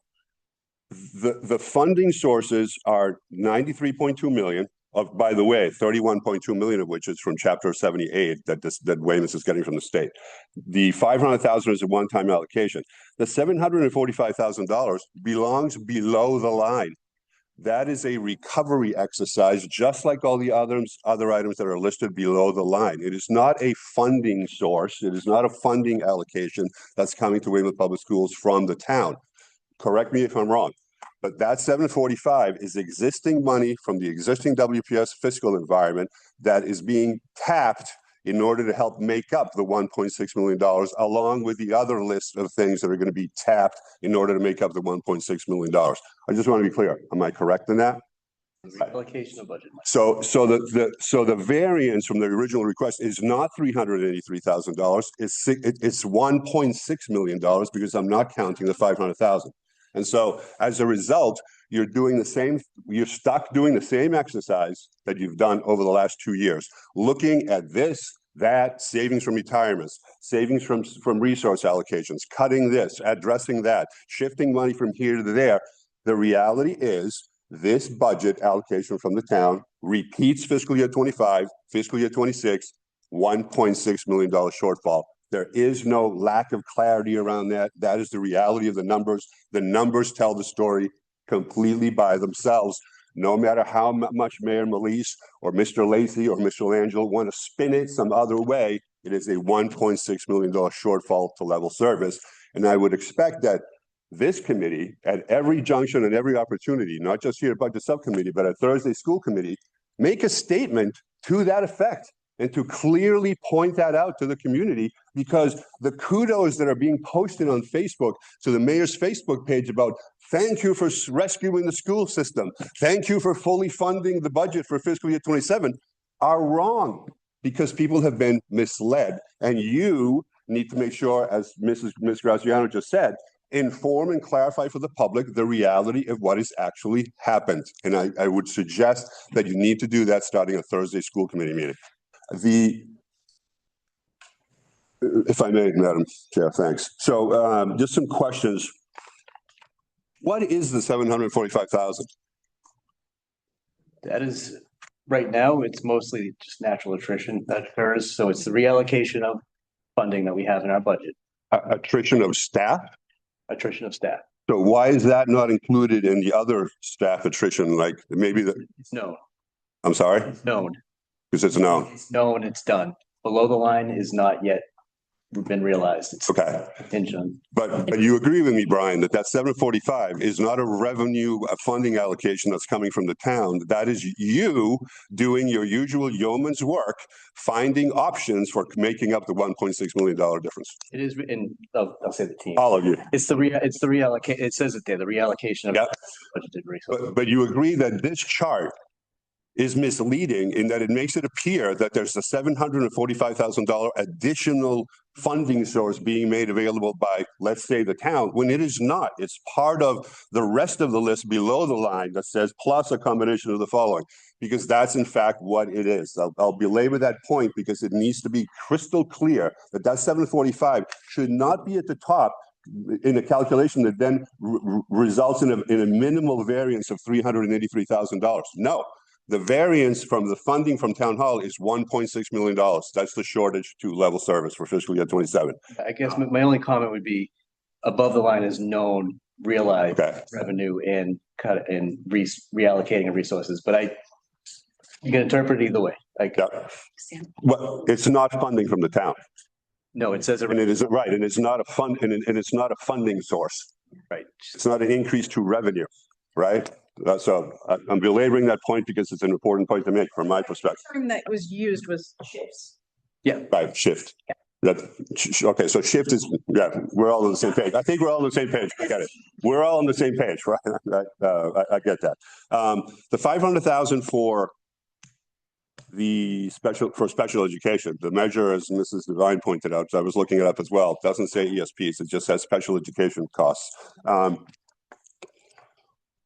The funding sources are 93.2 million of, by the way, 31.2 million of which is from Chapter 78 that Weymouth is getting from the state. The 500,000 is a one-time allocation. The $745,000 belongs below the line. That is a recovery exercise, just like all the other items that are listed below the line. It is not a funding source. It is not a funding allocation that's coming to Weymouth Public Schools from the town. Correct me if I'm wrong, but that 745 is existing money from the existing WPS fiscal environment that is being tapped in order to help make up the $1.6 million, along with the other list of things that are going to be tapped in order to make up the $1.6 million. I just want to be clear. Am I correct in that? Allocation of budget. So the variance from the original request is not $383,000. It's $1.6 million because I'm not counting the 500,000. And so as a result, you're stuck doing the same exercise that you've done over the last 2 years, looking at this, that, savings from retirements, savings from resource allocations, cutting this, addressing that, shifting money from here to there. The reality is this budget allocation from the town repeats fiscal year 25, fiscal year 26, $1.6 million shortfall. There is no lack of clarity around that. That is the reality of the numbers. The numbers tell the story completely by themselves. No matter how much Mayor Melise or Mr. Lacy or Mr. Langell want to spin it some other way, it is a $1.6 million shortfall to level service. And I would expect that this committee, at every junction and every opportunity, not just here at Budget Subcommittee, but at Thursday School Committee, make a statement to that effect and to clearly point that out to the community, because the kudos that are being posted on Facebook to the mayor's Facebook page about thank you for rescuing the school system, thank you for fully funding the budget for fiscal year 27 are wrong, because people have been misled. And you need to make sure, as Ms. Graziano just said, inform and clarify for the public the reality of what has actually happened. And I would suggest that you need to do that starting a Thursday school committee meeting. If I may, Madam Chair, thanks. So just some questions. What is the 745,000? That is, right now, it's mostly just natural attrition that occurs. So it's the reallocation of funding that we have in our budget. Attrition of staff? Attrition of staff. So why is that not included in the other staff attrition? Like maybe it's known. I'm sorry? It's known. Because it's known. It's known, it's done. Below the line is not yet been realized. It's okay. Contingent. But you agree with me, Brian, that 745 is not a revenue, a funding allocation that's coming from the town. That is you doing your usual yeoman's work, finding options for making up the $1.6 million difference. It is, and I'll say the team. All of you. It's the reallocation. It says it there, the reallocation of budgeted resources. But you agree that this chart is misleading in that it makes it appear that there's a $745,000 additional funding source being made available by, let's say, the town, when it is not. It's part of the rest of the list below the line that says plus a combination of the following, because that's in fact what it is. I'll belabor that point because it needs to be crystal clear that that 745 should not be at the top in a calculation that then results in a minimal variance of $383,000. No. The variance from the funding from Town Hall is $1.6 million. That's the shortage to level service for fiscal year 27. I guess my only comment would be above the line is known realized revenue and cut and reallocating of resources. But you can interpret it either way. Well, it's not funding from the town. No, it says and it isn't right, and it's not a fund, and it's not a funding source. Right. It's not an increase to revenue, right? So I'm belaboring that point because it's an important point to make from my perspective. The term that was used was shifts. Yeah. Right, shift. Okay, so shift is, we're all on the same page. I think we're all on the same page. I get it. We're all on the same page, right? I get that. The 500,000 for special education, the measure, as Mrs. Devine pointed out, so I was looking it up as well, doesn't say ESPs, it just says special education costs.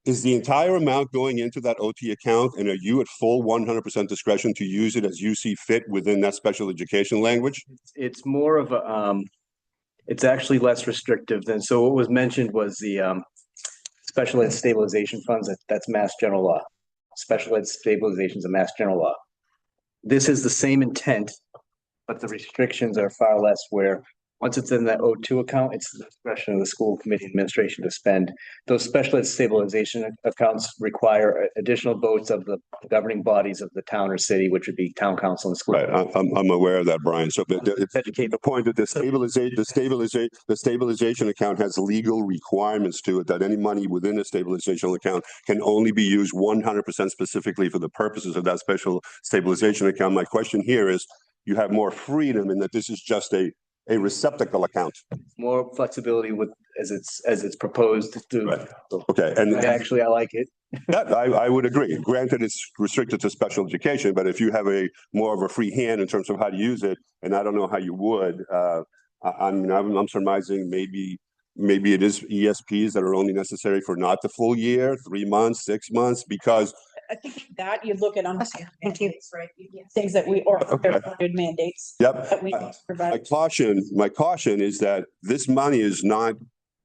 Is the entire amount going into that OT account, and are you at full 100% discretion to use it as you see fit within that special education language? It's more of a, it's actually less restrictive than, so what was mentioned was the special ed stabilization funds, that's Mass General Law. Special ed stabilization is a Mass General Law. This is the same intent, but the restrictions are far less where Once it's in that O2 account, it's the discretion of the school committee administration to spend. Those special ed stabilization accounts require additional votes of the governing bodies of the town or city, which would be town council and school. Right, I'm aware of that, Brian. So the point that the stabilization account has legal requirements to it, that any money within the stabilization account can only be used 100% specifically for the purposes of that special stabilization account. My question here is, you have more freedom in that this is just a receptacle account. More flexibility with as it's proposed to. Right. Okay, and actually I like it. Yeah, I would agree. Granted, it's restricted to special education, but if you have a more of a free hand in terms of how to use it, and I don't know how you would, I'm surmising maybe it is ESPs that are only necessary for not the full year, 3 months, 6 months, because I think that you look at mandates, right? Things that we, or funded mandates. Yep. That we need to provide. My caution is that this money is not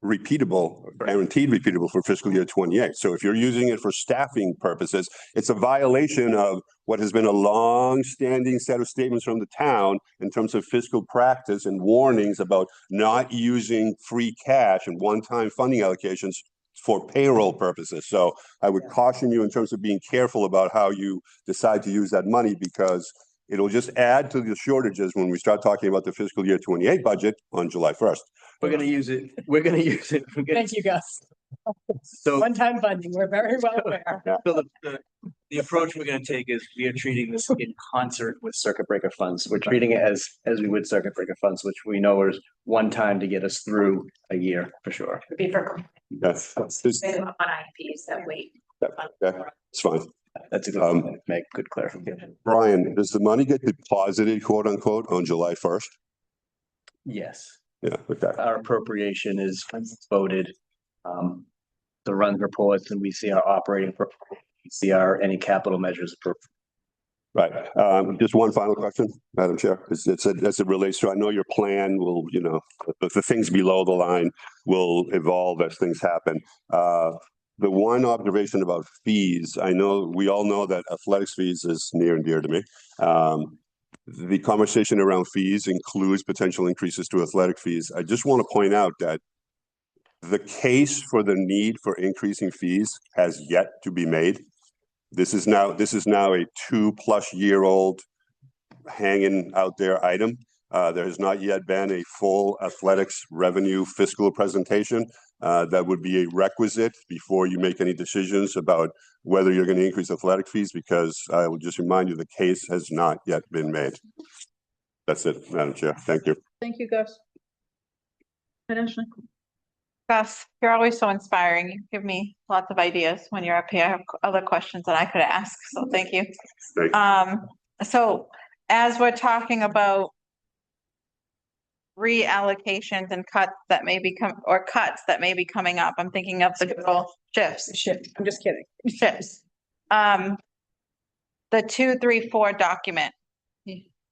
repeatable, guaranteed repeatable for fiscal year 28. So if you're using it for staffing purposes, it's a violation of what has been a long-standing set of statements from the town in terms of fiscal practice and warnings about not using free cash and one-time funding allocations for payroll purposes. So I would caution you in terms of being careful about how you decide to use that money, because it'll just add to the shortages when we start talking about the fiscal year 28 budget on July 1st. We're going to use it. We're going to use it. Thank you, Gus. So One-time funding, we're very well aware. So the approach we're going to take is we are treating this in concert with circuit breaker funds. We're treating it as we would circuit breaker funds, which we know is one time to get us through a year for sure. Be for Yes, on IEPs that wait. it's fine. That's a good make good clarification. Brian, does the money get deposited, quote unquote, on July 1st? Yes. Yeah, okay. Our appropriation is voted. The run reports, and we see our operating, we see our any capital measures approved. Right. Just one final question, Madam Chair. As it relates to, I know your plan will, the things below the line will evolve as things happen. The one observation about fees, we all know that athletics fees is near and dear to me. The conversation around fees includes potential increases to athletic fees. I just want to point out that the case for the need for increasing fees has yet to be made. This is now a 2+ year old hanging out there item. There has not yet been a full athletics revenue fiscal presentation. That would be a requisite before you make any decisions about whether you're going to increase athletic fees, because I will just remind you, the case has not yet been made. That's it, Madam Chair. Thank you. Thank you, Gus. Ashley. Gus, you're always so inspiring. You give me lots of ideas when you're up here. I have other questions that I could ask, so thank you. Thank you. So as we're talking about reallocations and cuts that may be coming up, I'm thinking of the good old shifts. I'm just kidding. Shifts. The 234 document.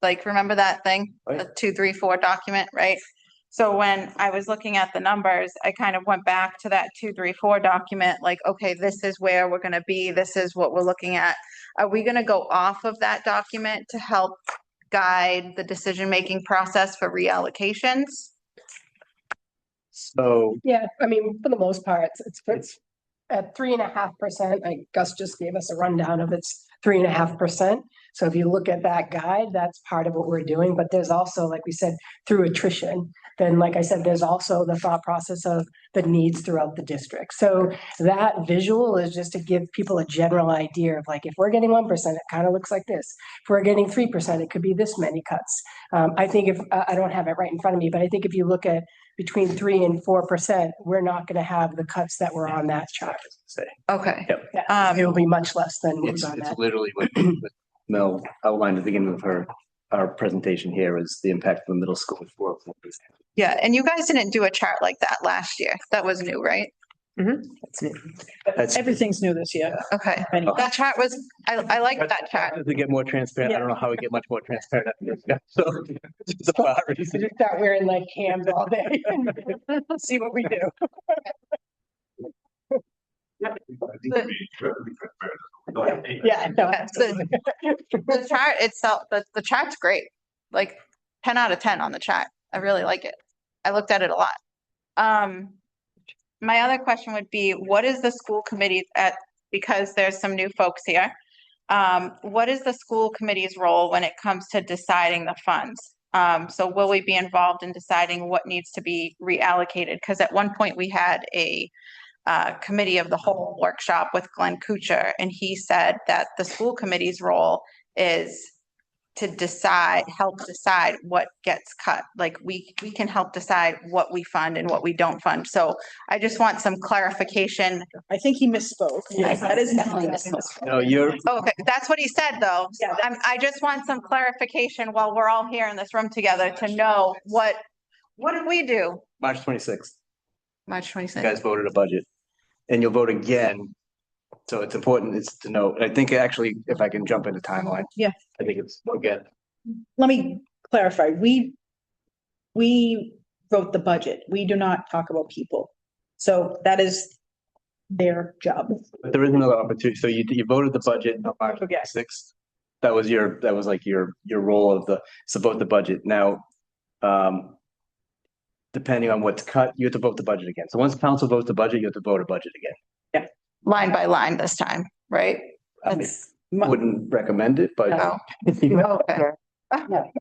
Like, remember that thing? Right. The 234 document, right? So when I was looking at the numbers, I kind of went back to that 234 document, like, okay, this is where we're gonna be, this is what we're looking at. Are we gonna go off of that document to help guide the decision-making process for reallocations? So Yeah, I mean, for the most part, it's at 3.5%. Like Gus just gave us a rundown of its 3.5%. So if you look at that guide, that's part of what we're doing. But there's also, like we said, through attrition. Then, like I said, there's also the thought process of the needs throughout the district. So that visual is just to give people a general idea of, like, if we're getting 1%, it kind of looks like this. If we're getting 3%, it could be this many cuts. I think if I don't have it right in front of me, but I think if you look at between 3 and 4%, we're not going to have the cuts that were on that chart. Okay. Yep. Yeah, it will be much less than what was it's on that. literally what Mel outlined at the beginning of our presentation here is the impact of the middle school for. Yeah, and you guys didn't do a chart like that last year. That was new, right? Everything's new this year. Okay. That chart was, I like that chart. To get more transparent, I don't know how we get much more transparent. So it's a part You just start wearing like cams all day. See what we do. Yeah, no, absolutely. The chart itself, the chart's great. Like 10 out of 10 on the chart. I really like it. I looked at it a lot. My other question would be, what is the school committee because there's some new folks here. What is the school committee's role when it comes to deciding the funds? So will we be involved in deciding what needs to be reallocated? Because at one point we had a committee of the whole workshop with Glenn Kuchar, and he said that the school committee's role is to help decide what gets cut. Like we can help decide what we fund and what we don't fund. So I just want some clarification. I think he misspoke. Yes, That is definitely definitely misspoke. No, you're, Okay, that's what he said, though. Yeah. I just want some clarification while we're all here in this room together to know what did we do? March 26th, March you 26th. guys voted a budget and you'll vote again. So it's important is to know, I think actually, if I can jump into timeline. Yeah. I think it's, again, Let me clarify. We wrote the budget. We do not talk about people. So that is their job. but there is another opportunity. So you voted the budget on March Okay. 6th. That was like your role of to vote the budget. Now, depending on what's cut, you have to vote the budget again. So once council votes the budget, you have to vote a budget again. Line by line this time, right? I wouldn't recommend it, but. No. Okay.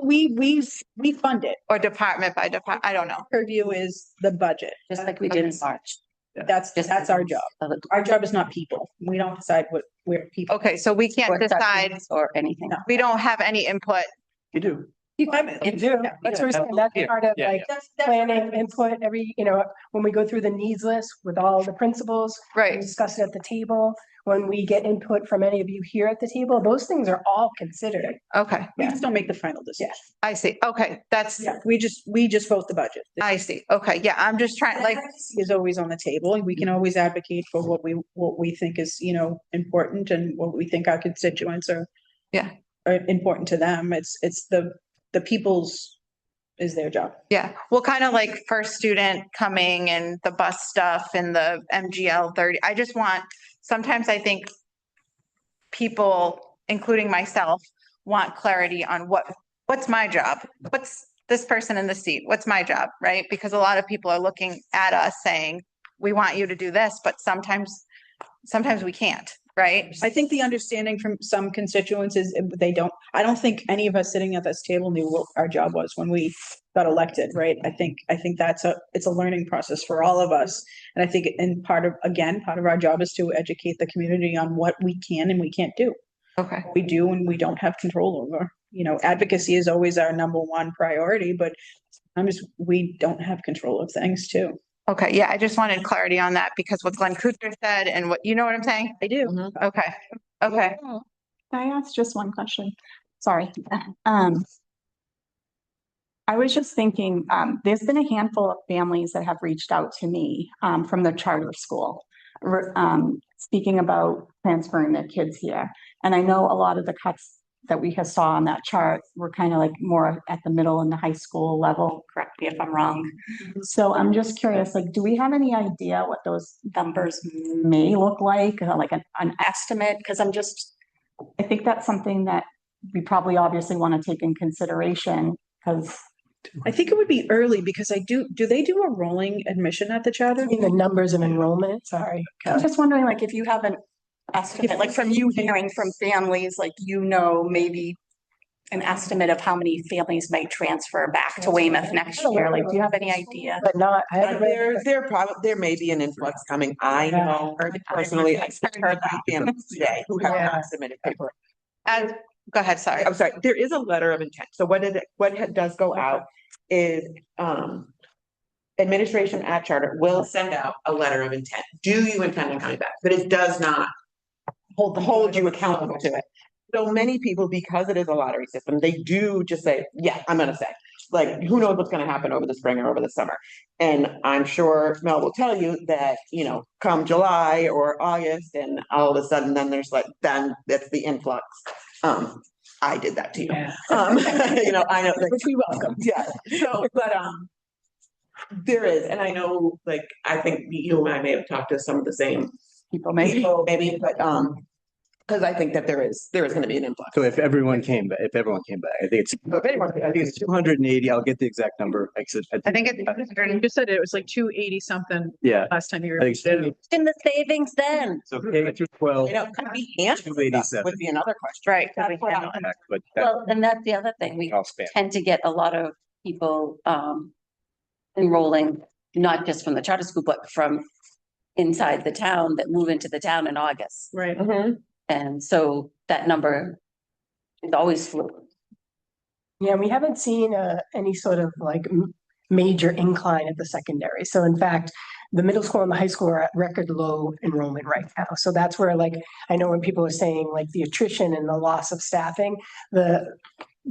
We fund it. Or department by department, I don't know. Purview is the budget. Just like we did in March. That's our job. Our job is not people. We don't decide where people. Okay, so we can't decide, Or anything. we don't have any input. You do. You do. That's what we're saying. That's part of like planning input when we go through the needs list with all the principals. We Right. discuss it at the table. When we get input from any of you here at the table, those things are all considered. Okay, We just don't make the final decision. I see. Okay, that's, Yeah, we just vote the budget. I see. Okay, yeah, I'm just trying, like, Is always on the table, and we can always advocate for what we think is, important and what we think our constituents are important to them. It's the people's is their job. yeah, well, kind of like first student coming and the bus stuff and the MGL 30. I just want, sometimes I think people, including myself, want clarity on what's my job? What's this person in the seat? What's my job, right? Because a lot of people are looking at us saying, we want you to do this, but sometimes we can't, right? I think the understanding from some constituents is I don't think any of us sitting at this table knew what our job was when we got elected, right? I think it's a learning process for all of us. And I think part of our job is to educate the community on what we can and we can't do. Okay. We do and we don't have control over. Advocacy is always our number one priority, but sometimes we don't have control of things too. Okay, yeah, I just wanted clarity on that because what Glenn Kuchar said and what, you know what I'm saying? I do. Okay, okay. Can I ask just one question? Sorry. I was just thinking, there's been a handful of families that have reached out to me from the charter school, speaking about transferring their kids here. And I know a lot of the cuts that we have saw on that chart were kind of like more at the middle and the high school level. Correct me if I'm wrong. So I'm just curious, like, do we have any idea what those numbers may look like an estimate? Because I think that's something that we probably obviously want to take in consideration because. I think it would be early because do they do a rolling admission at the charter? I mean, the numbers of enrollment, sorry. I'm just wondering, like, if you have an estimate, like from you hearing from families, like, maybe an estimate of how many families may transfer back to Weymouth next year. Like, do you have any idea? But not. There may be an influx coming. I know personally, I heard that families today who have not submitted paperwork. Go ahead, sorry. I'm sorry, there is a letter of intent. So what does go out is, administration at charter will send out a letter of intent. Do you intend on coming back? But it does not hold you accountable to it. So many people, because it is a lottery system, they do just say, yeah, I'm gonna say. Like, who knows what's gonna happen over the spring or over the summer? And I'm sure Mel will tell you that, come July or August and all of a sudden then that's the influx. I did that to you. Yeah. I know. Which we welcome. Yeah. So, but, there is, and I know, I think you and I may have talked to some of the same People maybe. maybe, but, Because I think that there is going to be an influx. So if everyone came back, I think it's 280. I'll get the exact number. I think it's. You said it was like 280 something Yeah. last time you were. I think it's In the savings then. so K through 12, I know, could be handled. 287. Would be another question. Right. That's what I- But that Well, and that's the other thing. We all span. tend to get a lot of people enrolling, not just from the charter school, but from inside the town that move into the town in August. Right. And so that number is always fluid. Yeah, we haven't seen any sort of like major incline at the secondary. So in fact, the middle school and the high school are at record low enrollment right now. So that's where, like, I know when people are saying like the attrition and the loss of staffing, the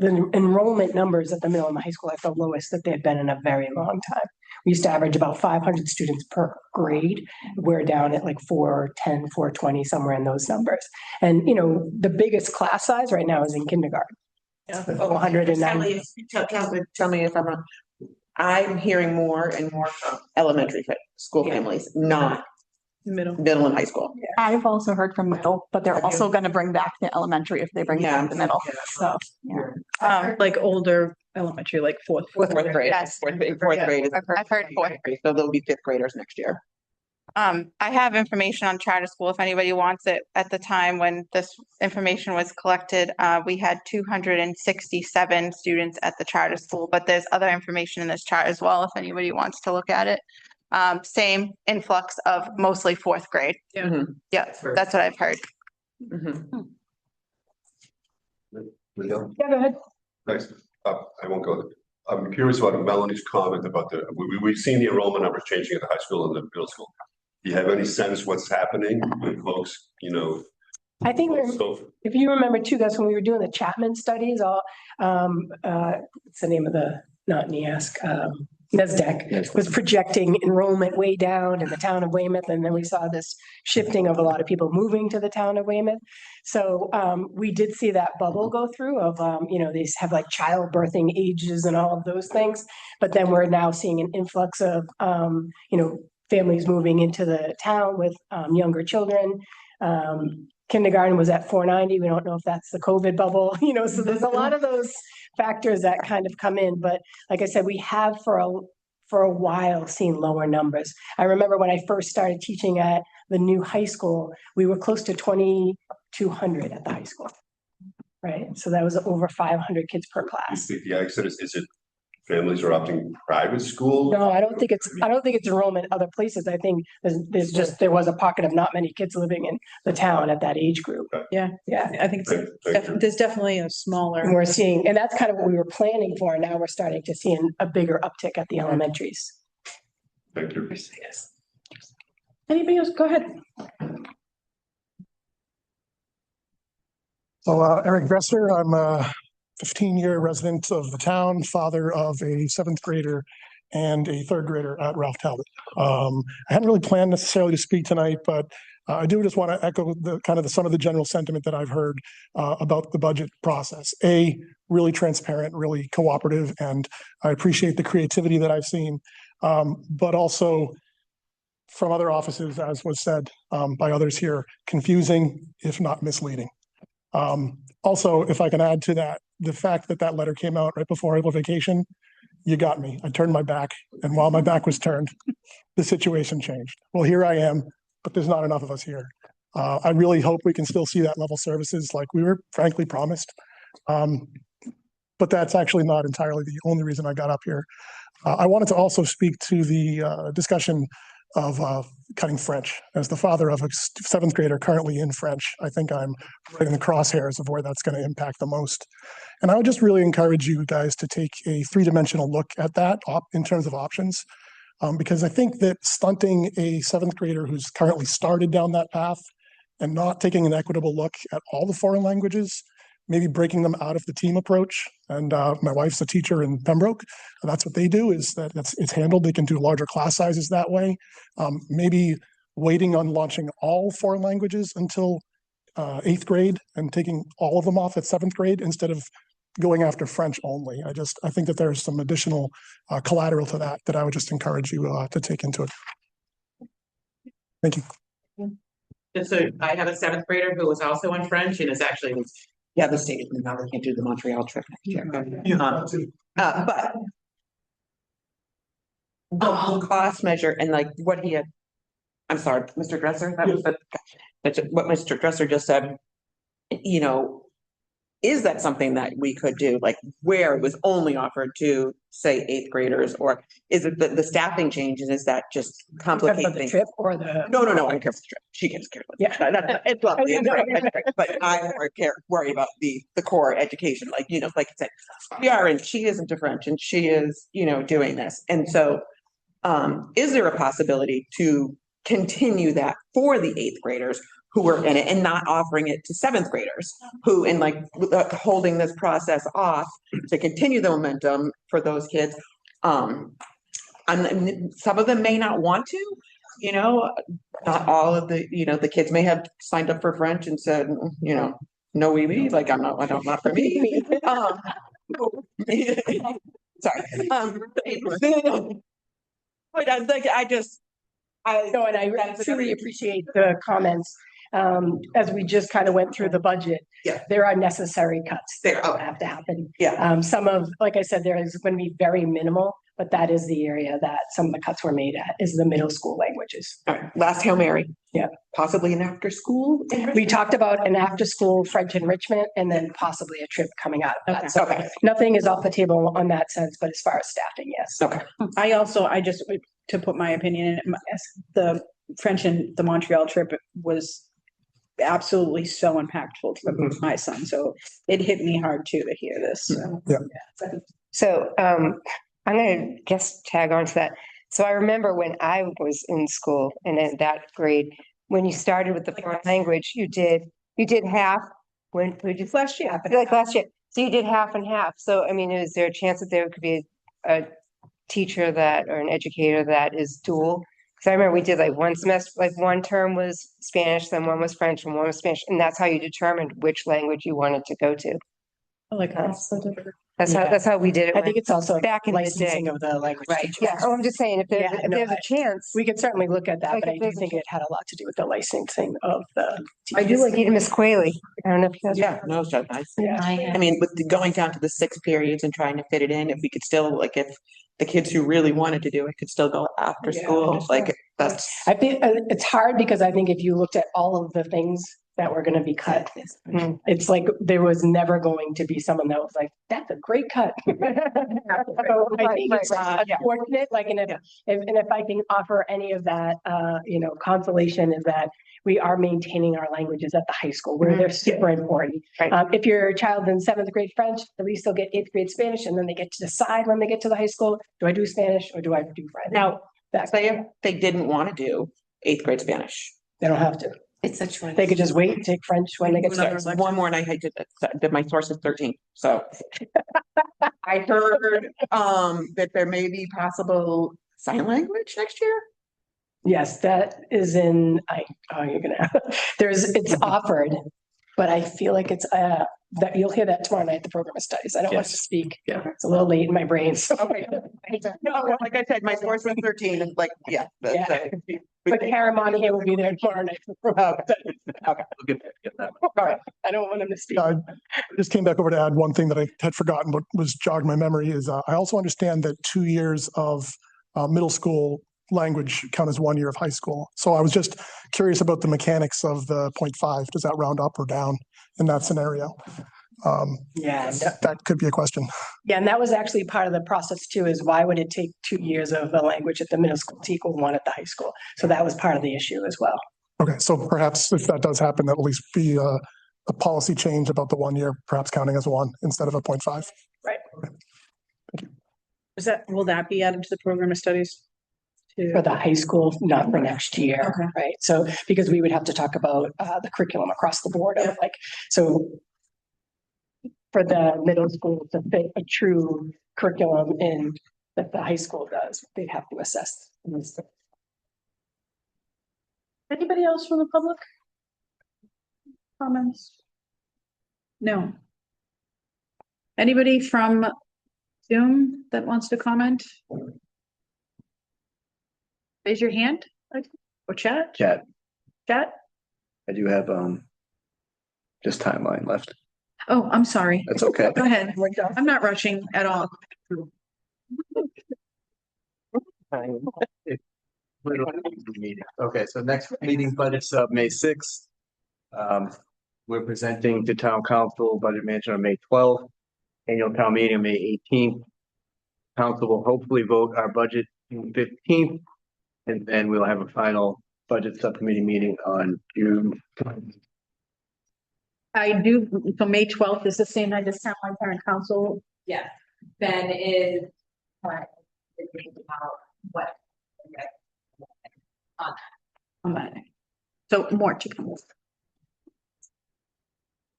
enrollment numbers at the middle and the high school are the lowest that they've been in a very long time. We used to average about 500 students per grade. We're down at like 410, 420, somewhere in those numbers. And, you know, the biggest class size right now is in kindergarten. Yeah. 190. Tell me if I'm wrong. I'm hearing more and more from elementary school families, not Middle. middle and high school. I've also heard from middle, but they're also gonna bring back the elementary if they bring back the middle, so, yeah. Like older elementary, like fourth. Fourth grade. Yes. Fourth grade is. I've heard fourth. So there'll be fifth graders next year. I have information on charter school if anybody wants it. At the time when this information was collected, we had 267 students at the charter school, but there's other information in this chart as well, if anybody wants to look at it. Same influx of mostly fourth grade. Yeah. Yeah, that's what I've heard. Yeah, go ahead. Thanks. I won't go. I'm curious about Melanie's comment about we've seen the enrollment numbers changing at the high school and the middle school. Do you have any sense what's happening with folks, you know? I think So if you remember too, that's when we were doing the Chapman studies, what's the name of the, not NEASC, NESDEC was projecting enrollment way down in the town of Weymouth. And then we saw this shifting of a lot of people moving to the town of Weymouth. So we did see that bubble go through of, you know, these have like childbirthing ages and all of those things. But then we're now seeing an influx of, you know, families moving into the town with younger children. Kindergarten was at 490. We don't know if that's the COVID bubble, you know, so there's a lot of those factors that kind of come in. But like I said, we have for a while seen lower numbers. I remember when I first started teaching at the new high school, we were close to 2,200 at the high school. Right. So that was over 500 kids per class. yeah, I said, is it families are opting private school? No, I don't think it's enrollment other places. I think there was a pocket of not many kids living in the town at that age group. Yeah. I think there's definitely a smaller. And we're seeing, and that's kind of what we were planning for. Now we're starting to see a bigger uptick at the elementaries. Thank you. Yes. Anybody else? Go ahead. So Eric Dresser, I'm a 15-year resident of the town, father of a 7th grader and a 3rd grader at Ralph Talbot. I hadn't really planned necessarily to speak tonight, but I do just want to echo some of the general sentiment that I've heard about the budget process. Really transparent, really cooperative, and I appreciate the creativity that I've seen, but also from other offices, as was said by others here, confusing, if not misleading. Also, if I can add to that, the fact that that letter came out right before I went on vacation, you got me. I turned my back, and while my back was turned, the situation changed. Well, here I am, but there's not enough of us here. I really hope we can still see that level services like we were frankly promised. But that's actually not entirely the only reason I got up here. I wanted to also speak to the discussion of cutting French. As the father of a 7th grader currently in French, I think I'm right in the crosshairs of where that's going to impact the most. And I would just really encourage you guys to take a 3-dimensional look at that in terms of options, because I think that stunting a 7th grader who's currently started down that path and not taking an equitable look at all the foreign languages, maybe breaking them out of the team approach. And my wife's a teacher in Pembroke. And that's what they do, is that it's handled. They can do larger class sizes that way. Maybe waiting on launching all foreign languages until 8th grade and taking all of them off at 7th grade instead of going after French only. I think that there's some additional collateral to that I would just encourage you to take into it. Thank you. So I have a seventh grader who was also in French and is actually devastated now they can't do the Montreal trip next year. But the cost measure and like what he had, I'm sorry, Mr. Dresser, that's what Mr. Dresser just said. You know, is that something that we could do, like where it was only offered to, say, eighth graders, or is it the staffing changes? Is that just complicated? The trip or the? No, I don't care for the trip. She gets care. Yeah. It's lovely. It's great, it's great. But I more worry about the core education, like, you know, like I said, and she isn't a French and she is, you know, doing this. And so, is there a possibility to continue that for the eighth graders who were in it and not offering it to seventh graders who, and like holding this process off to continue the momentum for those kids? And some of them may not want to, you know, not all of the, you know, the kids may have signed up for French and said, you know, no, we like, not for me. Sorry. But I like, No, and I truly appreciate the comments. As we just kind of went through the budget. Yeah. There are necessary cuts that have to happen. Yeah. Some of, like I said, there is going to be very minimal, but that is the area that some of the cuts were made at, is the middle school languages. All right, last Hail Mary. Yeah. Possibly an after school. We talked about an after school French enrichment and then possibly a trip coming out of that. So Okay. nothing is off the table on that sense, but as far as staffing, yes. Okay. I just, to put my opinion in, the French and the Montreal trip was absolutely so impactful to my son. So it hit me hard too to hear this. So, Yeah. So I'm gonna guess tag on to that. So I remember when I was in school and in that grade, when you started with the foreign language, you did half. When we did last year, like last year. So you did half and half. So I mean, is there a chance that there could be a teacher that or an educator that is dual? Because I remember we did like one semester, like one term was Spanish, then one was French, and one was Spanish, and that's how you determined which language you wanted to go to. That's how we did it. I think it's also back in the day. licensing of the language. Right. teachers. Yeah. Oh, I'm just saying, if there's, Yeah, if no, there's a chance. We could certainly look at that, Like but I if do there's a think it had a lot to do with the licensing of the. I do like Need Miss Quayle. I don't know if you guys. Yeah, no, so nice. Yeah. I mean, with going down to the 6 periods and trying to fit it in, if we could still, like, if the kids who really wanted to do it could still go after Yeah, school, like, that's. I think it's hard because I think if you looked at all of the things that were going to be cut, it's like there was never going to be someone that was like, that's a great cut. So I think it's unfortunate, like, and if I can offer any of that, consolation is that we are maintaining our languages at the high school where they're super important. If your child's in 7th grade French, at least they'll get 8th grade Spanish, and then they get to decide when they get to the high school, do I do Spanish or do I do French? Now, say if they didn't want to do 8th grade Spanish. They don't have to. It's a choice. They could just wait and take French when they get started. One more, and I did my source is 13, so. I heard, that there may be possible sign language next year. Yes, that is in, it's offered, but I feel like it's, that you'll hear that tomorrow night, at the program of studies. I don't want to speak. Yeah. It's a little late in my brain. So. Okay. No, like I said, my source was 13 and like, yeah. But Karen Monahan will be there tomorrow night. Okay. We'll get that. All right. I don't want him to speak. I just came back over to add one thing that I had forgotten, but was jogged my memory is I also understand that 2 years of middle school language count as 1 year of high school. So I was just curious about the mechanics of the 0.5. Does that round up or down in that scenario? That could be a question. Yeah, and that was actually part of the process too, is why would it take 2 years of a language at the middle school to equal 1 at the high school? So that was part of the issue as well. Okay, so perhaps if that does happen, that will at least be a policy change about the 1 year, perhaps counting as 1 instead of a 0.5. Right. Okay. Thank you. Will that be added to the program of studies? For the high school, not for next year, right? So, because we would have to talk about the curriculum across the board of so for the middle school to fit a true curriculum in that the high school does, they'd have to assess. Anybody else from the public? Comments? No. Anybody from Zoom that wants to comment? Raise your hand or chat. Chat. I do have, just timeline left. Oh, I'm sorry. That's okay. Go ahead. I'm not rushing at all. Okay, so next meeting budget's May 6th. We're presenting to town council budget management on May 12th, annual town meeting on May 18th. Council will hopefully vote our budget June 15th, and then we'll have a final budget subcommittee meeting on June. I do, so May 12th is the same night as town parent council. Yeah, Ben is. What? On Monday. So more to come.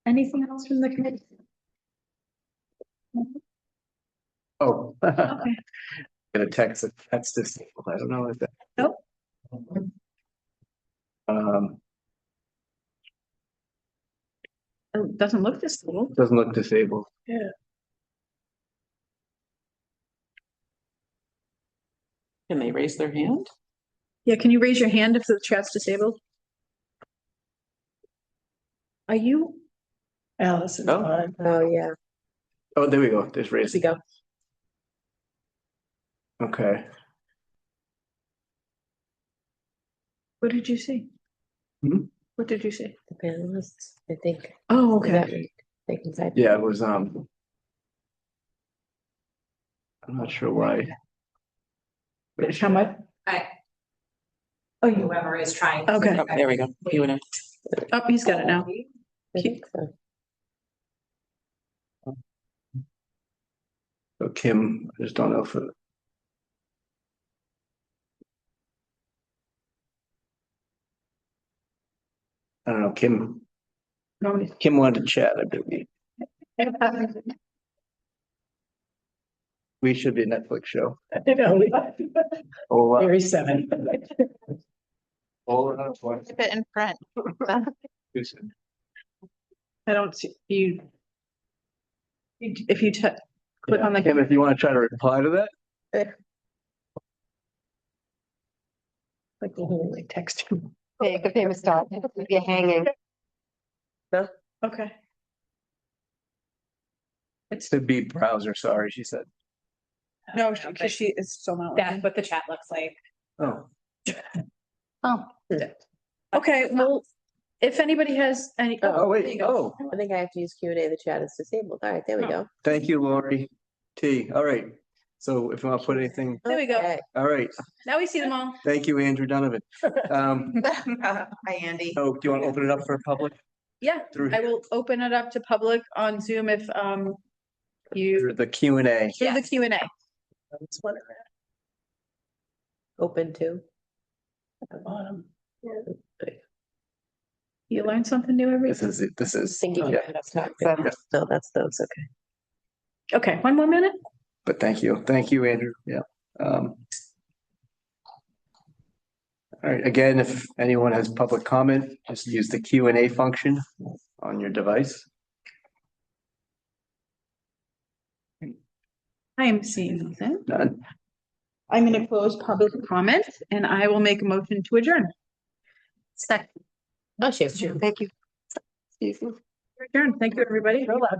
Anything else from the committee? Oh. Okay. Gonna text this. I don't know if that. Nope. It doesn't look this little. Doesn't look disabled. Yeah. Can they raise their hand? Yeah, can you raise your hand if the chat's disabled? Are you? Alice is Oh. on. Oh, yeah. Oh, there we go. There's raised. We go. Okay. What did you see? Hmm? What did you see? The panelists, I think. Oh, okay. They can type. Yeah, it was, I'm not sure why. How much? Oh, whoever is trying. Okay. Oh, there we go. Q&A. Oh, he's got it now. I think so. So Kim, I just don't know if it. I don't know, Kim wanted to chat, I believe. We should be a Netflix show. You know, Oh, Very 7. Keep it in print. I don't see you. If you click on the. Kim, if you want to try to reply to that. Like the whole like text. Hey, good famous start. You're hanging. Okay. It's the beat browser, sorry, she said. No, because she is still not. That's what the chat looks like. Oh. Oh. Okay, well, if anybody has any. Oh, there you wait, go. oh, I think I have to use Q&A. The chat is disabled. All right, there we go. thank you, Lori T. All right. So if you want to put anything, There we go. Okay. all right. Now we see them all. Thank you, Andrew Donovan. Hi, Andy. Oh, do you want to open it up for a public? Yeah, Through I will open it up to public on Zoom if you Through the Q&A. through the Q&A. That's one of Open to. at the bottom. You learn something new every. This is, Thinking. yeah, No, that's those. Okay. Okay, one more minute. but thank you, Andrew, yeah. All right, again, if anyone has public comment, just use the Q&A function on your device. I am seeing nothing. None. I'm going to close public comment and I will make a motion to adjourn. Second. Oh, she's true. Thank you. Adjourn. Thank you, everybody. You're allowed to